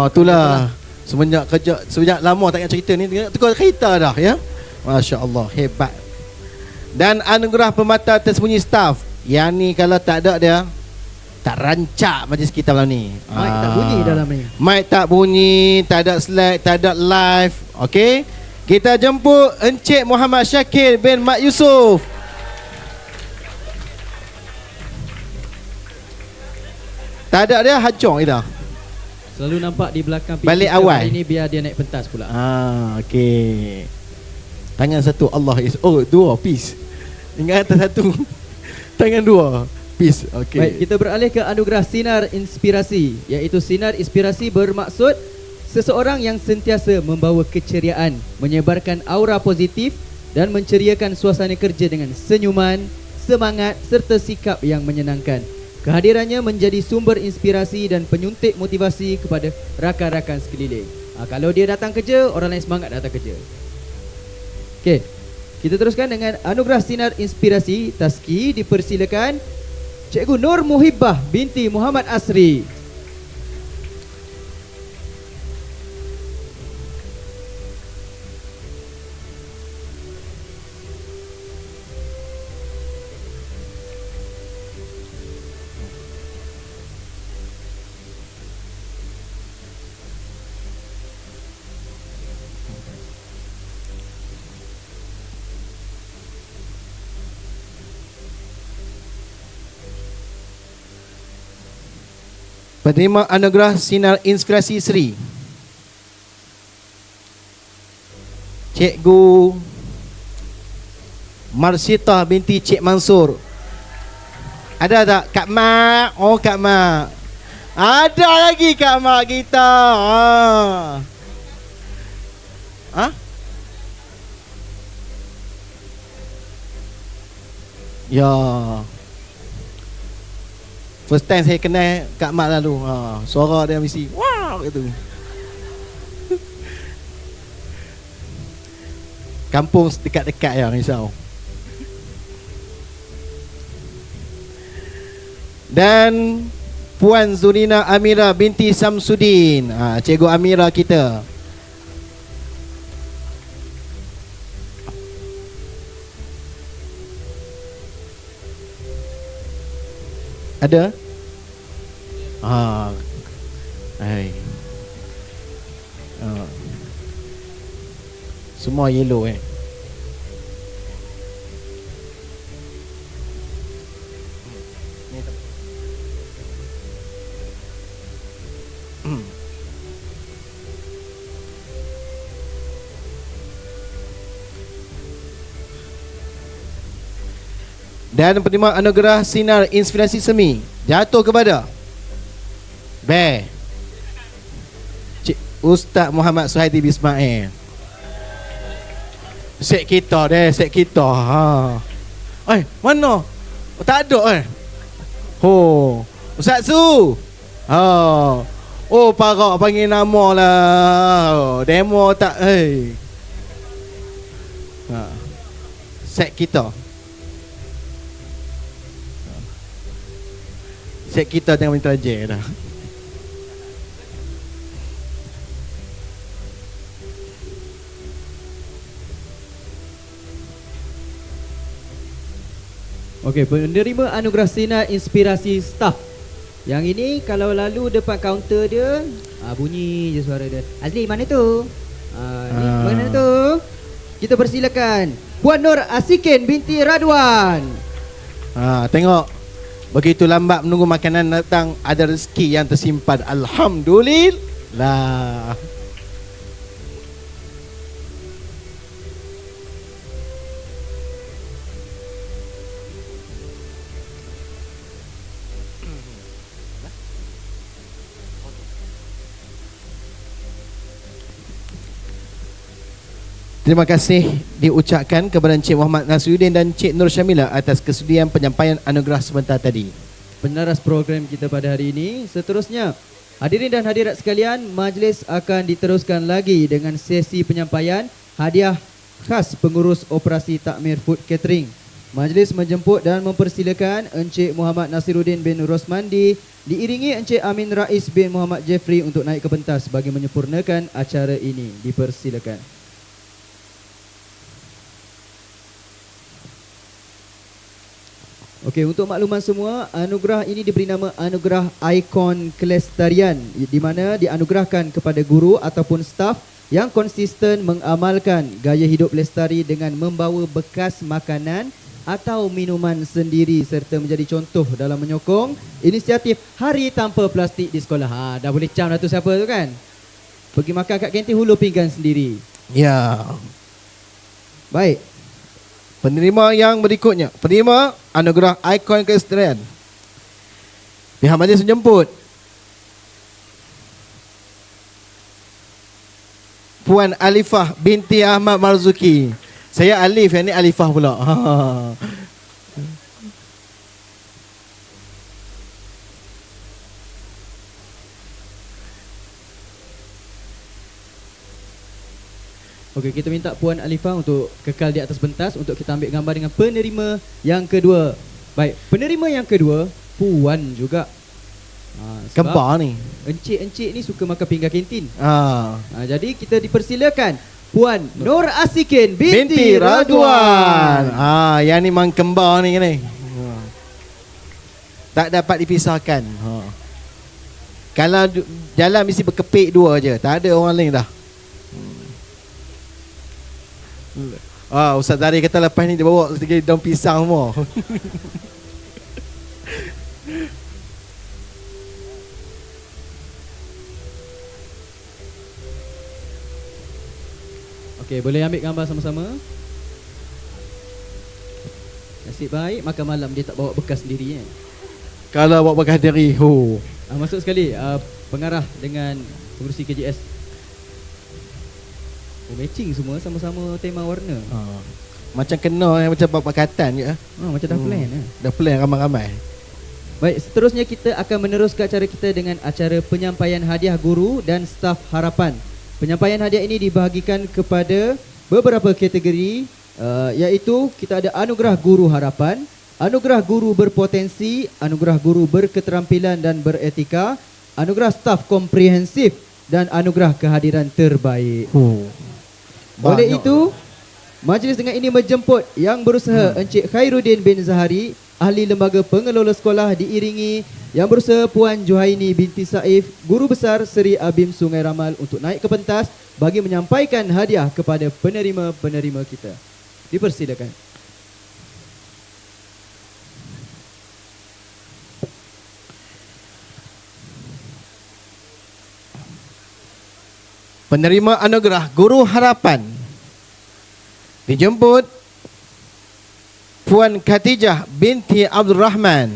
Itulah. Semenjak lama tak ingat cerita ni, tukar kereta dah ya. Masya Allah, hebat. Dan anugerah permata tersembunyi staff. Yang ni kalau tak ada dia, Tak rancak majlis kita malam ni. Mic tak bunyi dalam ni. Mic tak bunyi, tak ada slide, tak ada live. Okey. Kita jemput Encik Muhammad Syakir bin Mat Yusof. Tak ada dia hancur kita. Selalu nampak di belakang pintu Balik kita awal. hari ni biar dia naik pentas pula. Okey. Tangan satu Allah is dua peace. Ingat atas satu. Tangan dua peace. Okey. Baik, kita beralih ke anugerah Sinar Inspirasi, iaitu sinar inspirasi bermaksud seseorang yang sentiasa membawa keceriaan, menyebarkan aura positif dan menceriakan suasana kerja dengan senyuman, semangat serta sikap yang menyenangkan. Kehadirannya menjadi sumber inspirasi dan penyuntik motivasi kepada rakan-rakan sekeliling. Kalau dia datang kerja, orang lain semangat datang kerja. Okey, kita teruskan dengan anugerah Sinar Inspirasi Taski. Dipersilakan Cikgu Nur Muhibbah binti Muhammad Asri. Penerima anugerah Sinar Inspirasi Seri Cikgu Marsita binti Cik Mansur. Ada tak Kak Mak? Oh Kak Mak. Ada lagi Kak Mak kita. Ha? Ya. First time saya kenal Kak Mak lalu. Suara dia mesti wow gitu. Kampung dekat-dekat ya, risau. Dan Puan Zurina Amira binti Samsudin. Cikgu Amira kita. Ada? Semua yellow Dan penerima anugerah Sinar Inspirasi Semi jatuh kepada Cik Ustaz Muhammad Suhaidi Bismail. Set kita deh, set kita. Mana? Tak ada Ustaz Su. Parak panggil nama lah. Demo tak set kita. Set kita tengah minta je dah. Okey, penerima anugerah Sinar Inspirasi Staff. Yang ini kalau lalu depan kaunter dia, bunyi je suara dia. Azli mana tu? Mana tu? Kita persilakan Puan Nur Asikin binti Radwan. Tengok. Begitu lambat menunggu makanan datang, ada rezeki yang tersimpan. Alhamdulillah. Terima kasih diucapkan kepada Encik Muhammad Nasiruddin dan Encik Nur Syamila atas kesudian penyampaian anugerah sebentar tadi. Penaras program kita pada hari ini. Seterusnya, hadirin dan hadirat sekalian, majlis akan diteruskan lagi dengan sesi penyampaian hadiah khas pengurus operasi takmir food catering. Majlis menjemput dan mempersilakan Encik Muhammad Nasiruddin bin Rosmandi diiringi Encik Amin Rais bin Muhammad Jeffrey untuk naik ke pentas bagi menyempurnakan acara ini. Dipersilakan. Okey, untuk makluman semua, anugerah ini diberi nama Anugerah Ikon Kelestarian, di mana dianugerahkan kepada guru ataupun staf yang konsisten mengamalkan gaya hidup lestari dengan membawa bekas makanan atau minuman sendiri serta menjadi contoh dalam menyokong inisiatif Hari Tanpa Plastik di sekolah. Dah boleh cam dah tu siapa tu kan? Pergi makan kat kantin, hulur pinggan sendiri. Ya. Baik. Penerima yang berikutnya, penerima Anugerah Ikon Kelestarian. Pihak majlis menjemput Puan Alifah binti Ahmad Marzuki. Saya Alif, yang ni Alifah pula. Okey, kita minta Puan Alifah untuk kekal di atas pentas untuk kita ambil gambar dengan penerima yang kedua. Baik, penerima yang kedua Puan juga. Kembar ni. Encik-encik ni suka makan pinggan kantin. Ah. Jadi kita dipersilakan Puan Nur Asikin Binti Radwan. Yang ni memang kembar ni kan ni. Tak dapat dipisahkan. Kalau jalan mesti berkepik dua je. Tak ada orang lain dah. Ustaz Dari kata lepas ni dia bawa daun pisang semua. Okey, boleh ambil gambar sama-sama. Nasib baik makan malam dia tak bawa bekas sendiri kan. Kalau bawa bekas diri, Masuk sekali pengarah dengan pengurusi KJS. Matching semua sama-sama tema warna. Macam kena macam pakatan je. Macam dah plan Dah plan ramai-ramai. Baik, seterusnya kita akan meneruskan acara kita dengan acara penyampaian hadiah guru dan staf harapan. Penyampaian hadiah ini dibahagikan kepada beberapa kategori, iaitu kita ada Anugerah Guru Harapan, Anugerah Guru Berpotensi, Anugerah Guru Berketerampilan dan Beretika, Anugerah Staf Komprehensif dan Anugerah Kehadiran Terbaik. Oleh itu, majlis dengan ini menjemput yang berusaha Encik Khairuddin bin Zahari, Ahli Lembaga Pengelola Sekolah, diiringi yang berusaha Puan Juhaini binti Saif, Guru Besar Seri Abim Sungai Ramal, untuk naik ke pentas bagi menyampaikan hadiah kepada penerima-penerima kita. Dipersilakan. Penerima Anugerah Guru Harapan dijemput Puan Khatijah binti Abdul Rahman.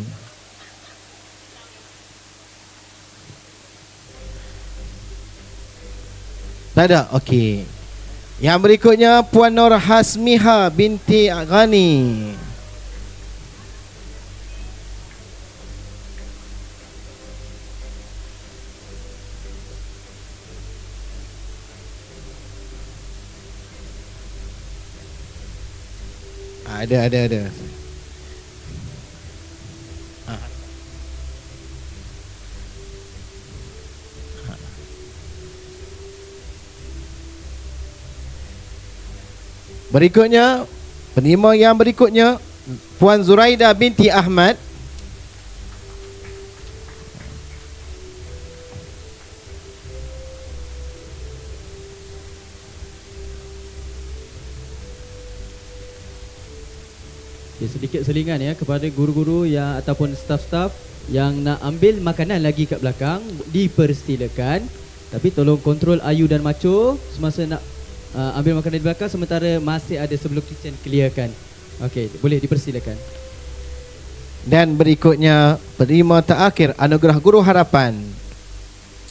Tak ada? Okey. Yang berikutnya Puan Nur Hasmiha binti Ghani. Ada. Berikutnya, penerima yang berikutnya Puan Zuraida binti Ahmad. Sedikit selingan ya kepada guru-guru yang ataupun staf-staf yang nak ambil makanan lagi kat belakang, dipersilakan. Tapi tolong kontrol ayu dan macho semasa nak ambil makanan di belakang, sementara masih ada sebelum kitchen clearkan. Okey, boleh dipersilakan. Dan berikutnya penerima terakhir Anugerah Guru Harapan,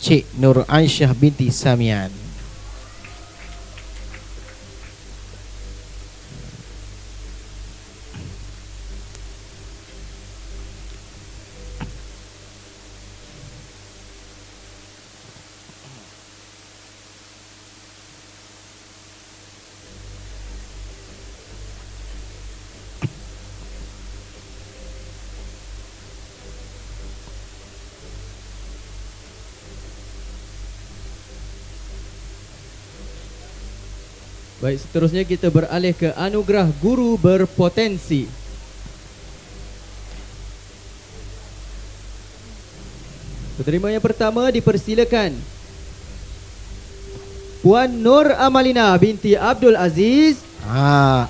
Cik Nur Aisyah binti Samian. Baik, seterusnya kita beralih ke Anugerah Guru Berpotensi. Penerima yang pertama dipersilakan Puan Nur Amalina binti Abdul Aziz.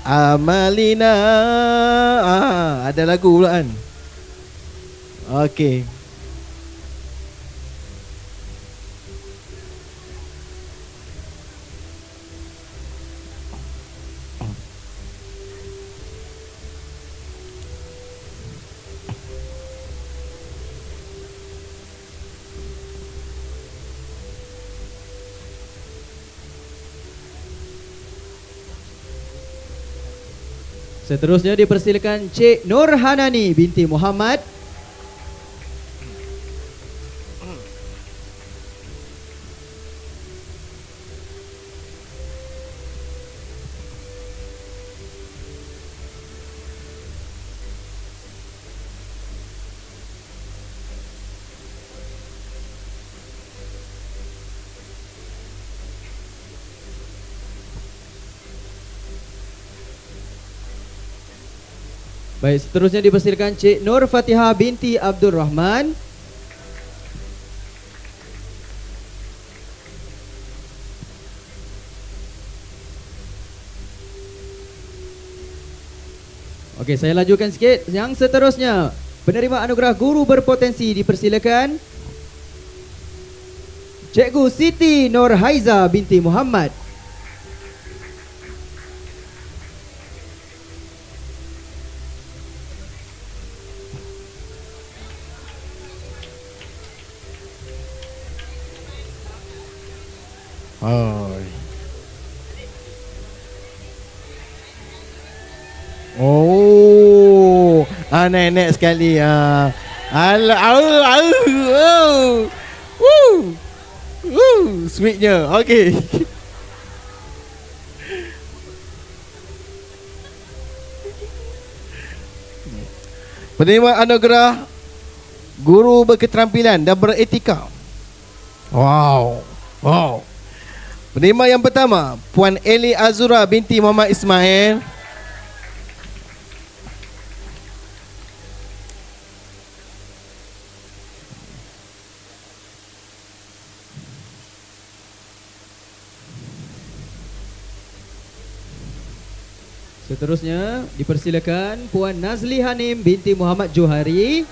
Amalina. Ada lagu pula kan. Okey. Seterusnya dipersilakan Cik Nur Hanani binti Muhammad. Baik, seterusnya dipersilakan Cik Nur Fatihah binti Abdul Rahman. Okey, saya lajukan sikit. Yang seterusnya, penerima anugerah guru berpotensi dipersilakan Cikgu Siti Nur Haiza binti Muhammad. Oh, nenek sekali. Sweetnya. Okey. Penerima anugerah guru berketerampilan dan beretika. Wow. Penerima yang pertama, Puan Eli Azura binti Muhammad Ismail. Seterusnya dipersilakan Puan Nazli Hanim binti Muhammad Johari.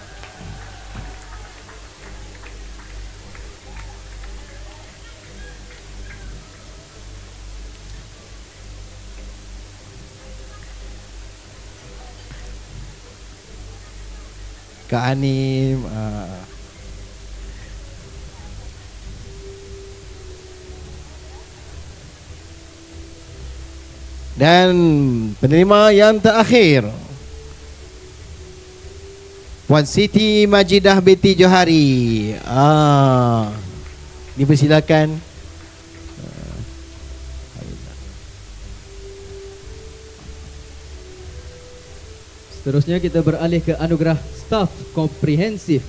Kak Anim. Dan penerima yang terakhir, Puan Siti Majidah binti Johari. Dipersilakan. Seterusnya kita beralih ke anugerah staf komprehensif.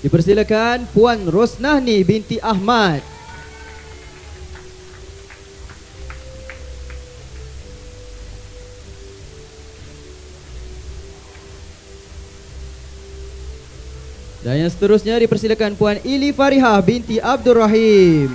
Dipersilakan Puan Rosnahni binti Ahmad. Dan yang seterusnya dipersilakan Puan Ili Farihah binti Abdul Rahim.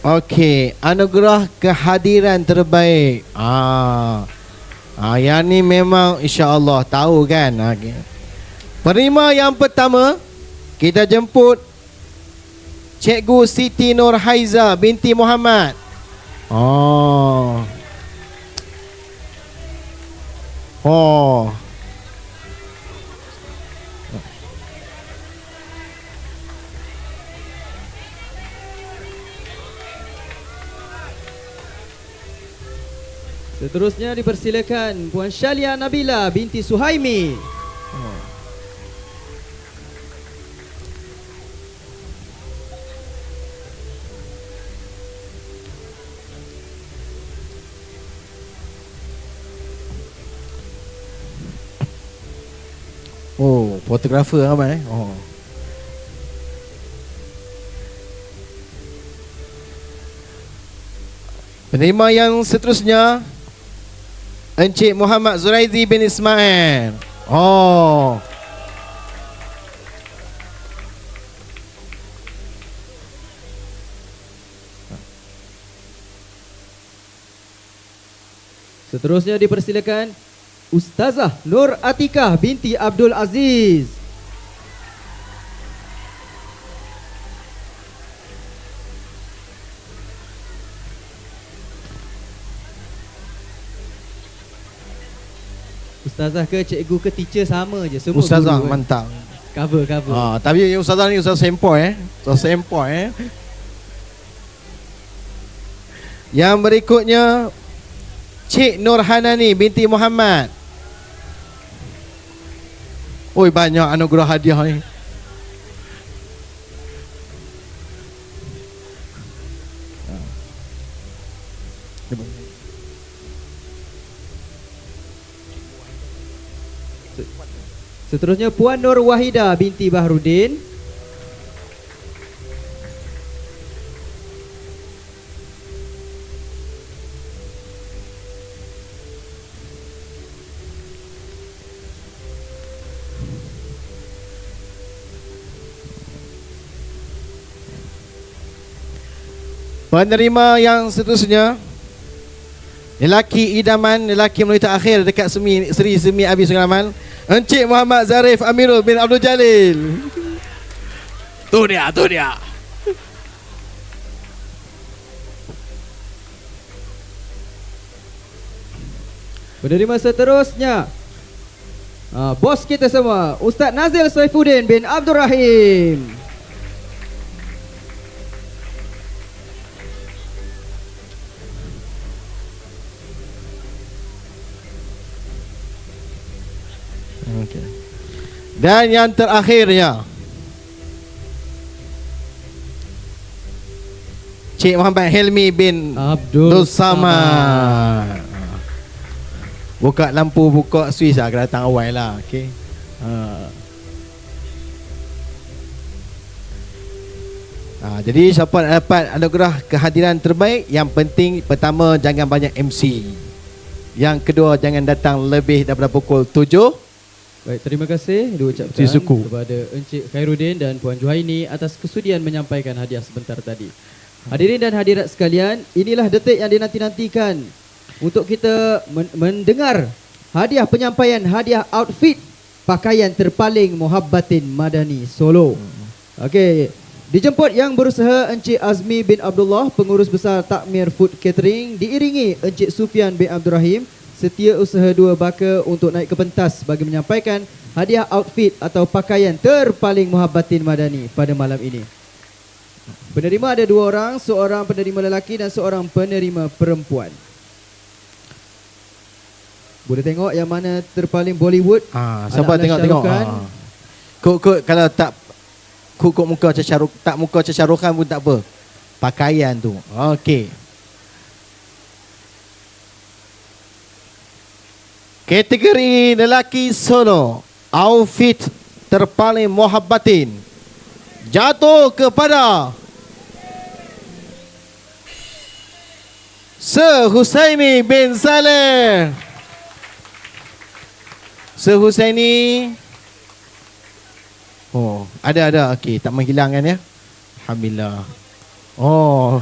Okey, anugerah kehadiran terbaik. Yang ni memang insya-Allah tahu kan. Okay. Penerima yang pertama, kita jemput Cikgu Siti Nur Haiza binti Muhammad. Seterusnya dipersilakan Puan Syalia Nabila binti Suhaimi. Oh, fotografer ramai. Oh. Penerima yang seterusnya, Encik Muhammad Zuraidi bin Ismail. Oh. Seterusnya dipersilakan Ustazah Nur Atikah binti Abdul Aziz. Ustazah ke cikgu ke teacher sama je, semua Ustazah guru, mantap. Cover. Tapi ustazah ni ustazah sempoi Ustazah sempoi Yang berikutnya Cik Nur Hanani binti Muhammad. Oi, banyak anugerah hadiah ni. Seterusnya Puan Nur Wahida binti Bahrudin. Penerima yang seterusnya, lelaki idaman, lelaki wanita akhir dekat Seri Semi Abi Suraman, Encik Muhammad Zarif Amirul bin Abdul Jalil. Tu dia. Penerima seterusnya, bos kita semua, Ustaz Nazil Saifuddin bin Abdul Rahim. Okay. Dan yang terakhirnya, Cik Muhammad Helmi bin Abdul Samad. Buka lampu, buka Swiss lah, kena datang awal lah. Okay. Jadi siapa nak dapat anugerah kehadiran terbaik, yang penting pertama jangan banyak MC. Yang kedua jangan datang lebih daripada pukul 7. Baik, terima kasih diucapkan Suku kepada Encik Khairuddin dan Puan Juhaini atas kesudian menyampaikan hadiah sebentar tadi. Hadirin dan hadirat sekalian, inilah detik yang dinanti-nantikan untuk kita mendengar hadiah penyampaian hadiah outfit pakaian terpaling Muhabbatin Madani Solo. Okey, dijemput yang berusaha Encik Azmi bin Abdullah, pengurus besar Takmir Food Catering, diiringi Encik Sufian bin Abdul Rahim, Setiausaha Dua Baka, untuk naik ke pentas bagi menyampaikan hadiah outfit atau pakaian terpaling Muhabbatin Madani pada malam ini. Penerima ada 2 orang, seorang penerima lelaki dan seorang penerima perempuan. Boleh tengok yang mana terpaling Bollywood. Siapa tengok-tengok. Kok kalau tak kok muka macam Syahrukh, tak muka macam Syahrukh Khan pun tak apa. Pakaian tu. Okey. Kategori lelaki solo, outfit terpaling Muhabbatin jatuh kepada Sir Husaini bin Saleh. Sir Husaini. Oh, ada. Okey, tak menghilangkan ya. Alhamdulillah. Oh.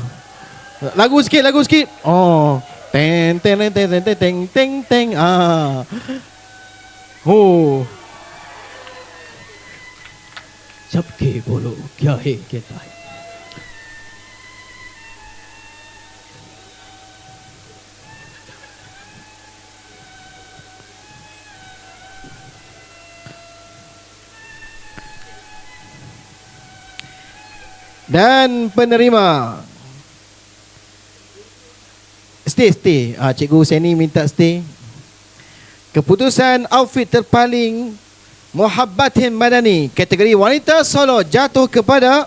Lagu sikit. Oh. Teng teng teng teng teng teng teng. Oh. Sabke bolo kya hai kehta hai. Dan penerima stay. Cikgu Husaini minta stay. Keputusan outfit terpaling Muhabbatin Madani kategori wanita solo jatuh kepada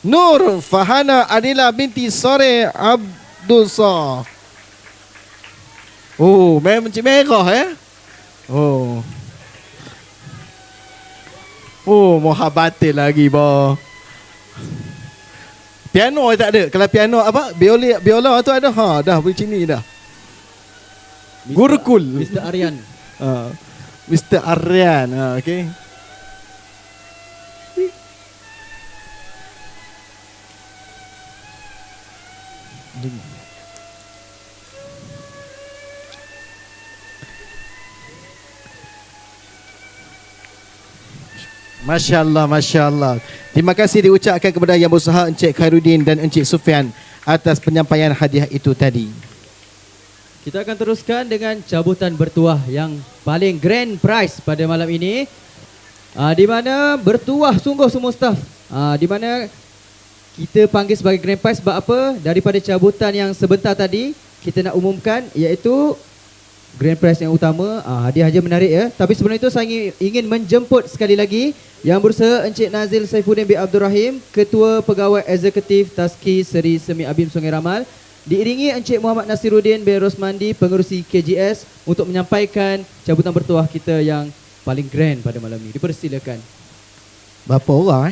Nur Fahana Adila binti Sore Abdul Sah. Oh, memang Cik Merah Oh. Oh, muhabbatin lagi boh. Piano tak ada. Kalau piano apa? Biola tu ada. Ha, dah boleh sini dah. Gurukul. Mr. Aryan. Mr. Aryan. Okey. Masya Allah, Masya Allah. Terima kasih diucapkan kepada Yang Berusaha Encik Khairuddin dan Encik Sufian atas penyampaian hadiah itu tadi. Kita akan teruskan dengan cabutan bertuah yang paling grand prize pada malam ini. Di mana bertuah sungguh semua staf. Di mana kita panggil sebagai grand prize sebab apa? Daripada cabutan yang sebentar tadi, kita nak umumkan iaitu grand prize yang utama. Hadiah-hadiah menarik ya. Tapi sebelum itu saya ingin menjemput sekali lagi Yang Berusaha Encik Nazil Saifuddin bin Abdul Rahim, Ketua Pegawai Eksekutif Taski Seri Semi Abim Sungai Ramal, diiringi Encik Muhammad Nasiruddin bin Rosmandi, Pengerusi KGS, untuk menyampaikan cabutan bertuah kita yang paling grand pada malam ini. Dipersilakan. Berapa orang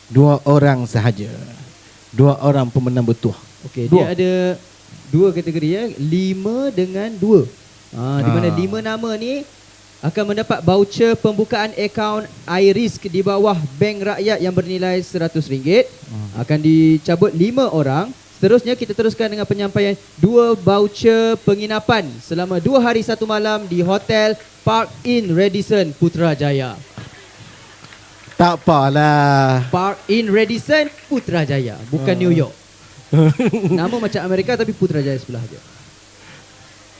Dua orang sahaja. Dua orang pemenang bertuah. Okey, dia ada dua kategori ya, 5 dengan 2. Di mana 5 nama ni akan mendapat voucher pembukaan akaun iRisk di bawah Bank Rakyat yang bernilai RM100. Akan dicabut 5 orang. Seterusnya kita teruskan dengan penyampaian 2 voucher penginapan selama 2 hari 1 malam di Hotel Park Inn Radisson Putrajaya. Tak apalah. Park Inn Radisson Putrajaya, bukan New York. Nama macam Amerika tapi Putrajaya sebelah dia.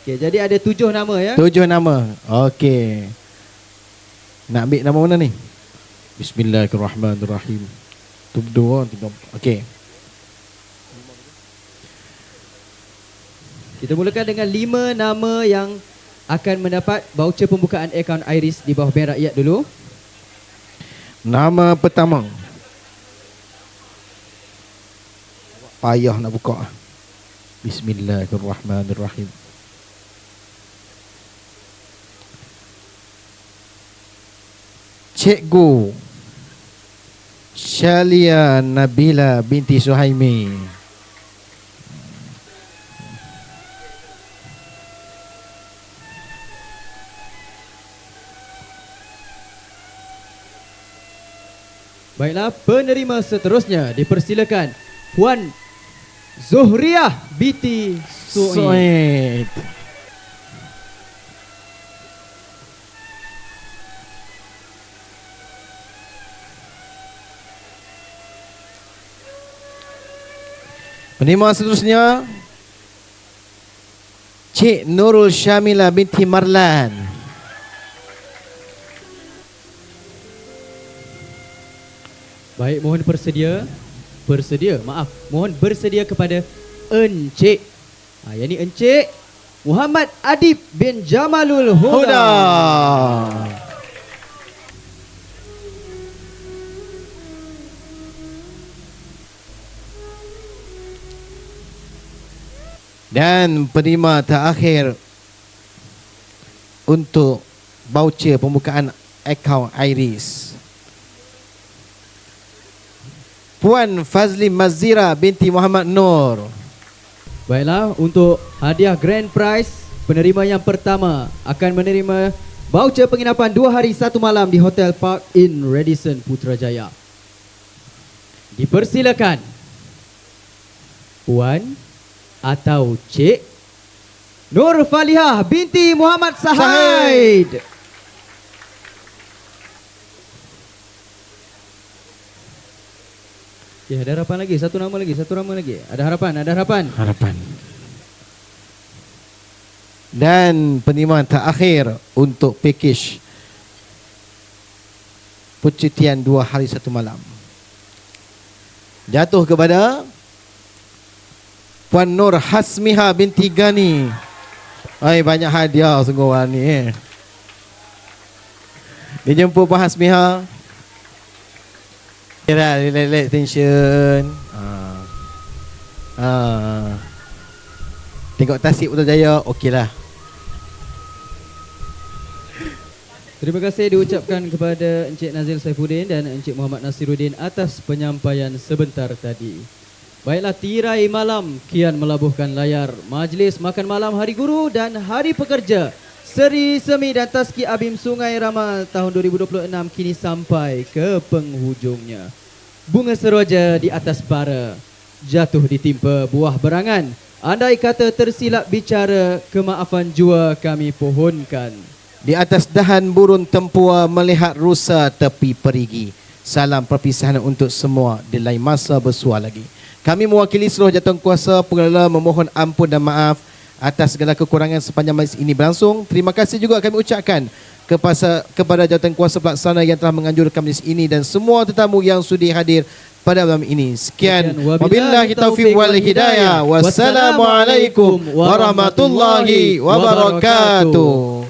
Okey, jadi ada 7 nama ya. 7 nama. Okey. Nak ambil nama mana ni? Bismillahirrahmanirrahim. Tu dua, tiga. Okey. Kita mulakan dengan 5 nama yang akan mendapat voucher pembukaan akaun iRisk di bawah Bank Rakyat dulu. Nama pertama. Payah nak buka. Bismillahirrahmanirrahim. Cikgu Shalia Nabila binti Suhaimi. Baiklah, penerima seterusnya dipersilakan Puan Zuhriah binti Suid. Penerima seterusnya Cik Nurul Syamila binti Marlan. Baik, mohon mohon bersedia kepada Encik. Yang ni Encik Muhammad Adib bin Jamalul Huda. Dan penerima terakhir untuk voucher pembukaan akaun iRisk, Puan Fazli Mazira binti Muhammad Nur. Baiklah, untuk hadiah grand prize, penerima yang pertama akan menerima voucher penginapan 2 hari 1 malam di Hotel Park Inn Radisson Putrajaya. Dipersilakan Puan atau Cik Nur Falihah binti Muhammad Sahid. Ya, ada harapan lagi, satu nama lagi. Ada harapan. Dan penerima terakhir untuk pakej percutian 2 hari 1 malam jatuh kepada Puan Nur Hasmiha binti Gani. Banyak hadiah sungguh orang ni. Dijemput Puan Hasmiha. Relax tension. Tengok Tasik Putrajaya, okeylah. Terima kasih diucapkan kepada Encik Nazil Saifuddin dan Encik Muhammad Nasiruddin atas penyampaian sebentar tadi. Baiklah, tirai malam kian melabuhkan layar majlis makan malam Hari Guru dan Hari Pekerja Seri Semi dan Tazki Abim Sungai Ramal tahun 2026 kini sampai ke penghujungnya. Bunga seroja di atas bara, jatuh ditimpa buah berangan. Andai kata tersilap bicara, kemaafan jua kami pohonkan. Di atas dahan burung tempua melihat rusa tepi perigi. Salam perpisahan untuk semua, di lain masa bersua lagi. Kami mewakili seluruh jawatankuasa pengelola memohon ampun dan maaf atas segala kekurangan sepanjang majlis ini berlangsung. Terima kasih juga kami ucapkan kepada jawatankuasa pelaksana yang telah menganjurkan majlis ini dan semua tetamu yang sudi hadir pada malam ini. Sekian, wabillahi taufiq wal hidayah. Wassalamualaikum warahmatullahi wabarakatuh.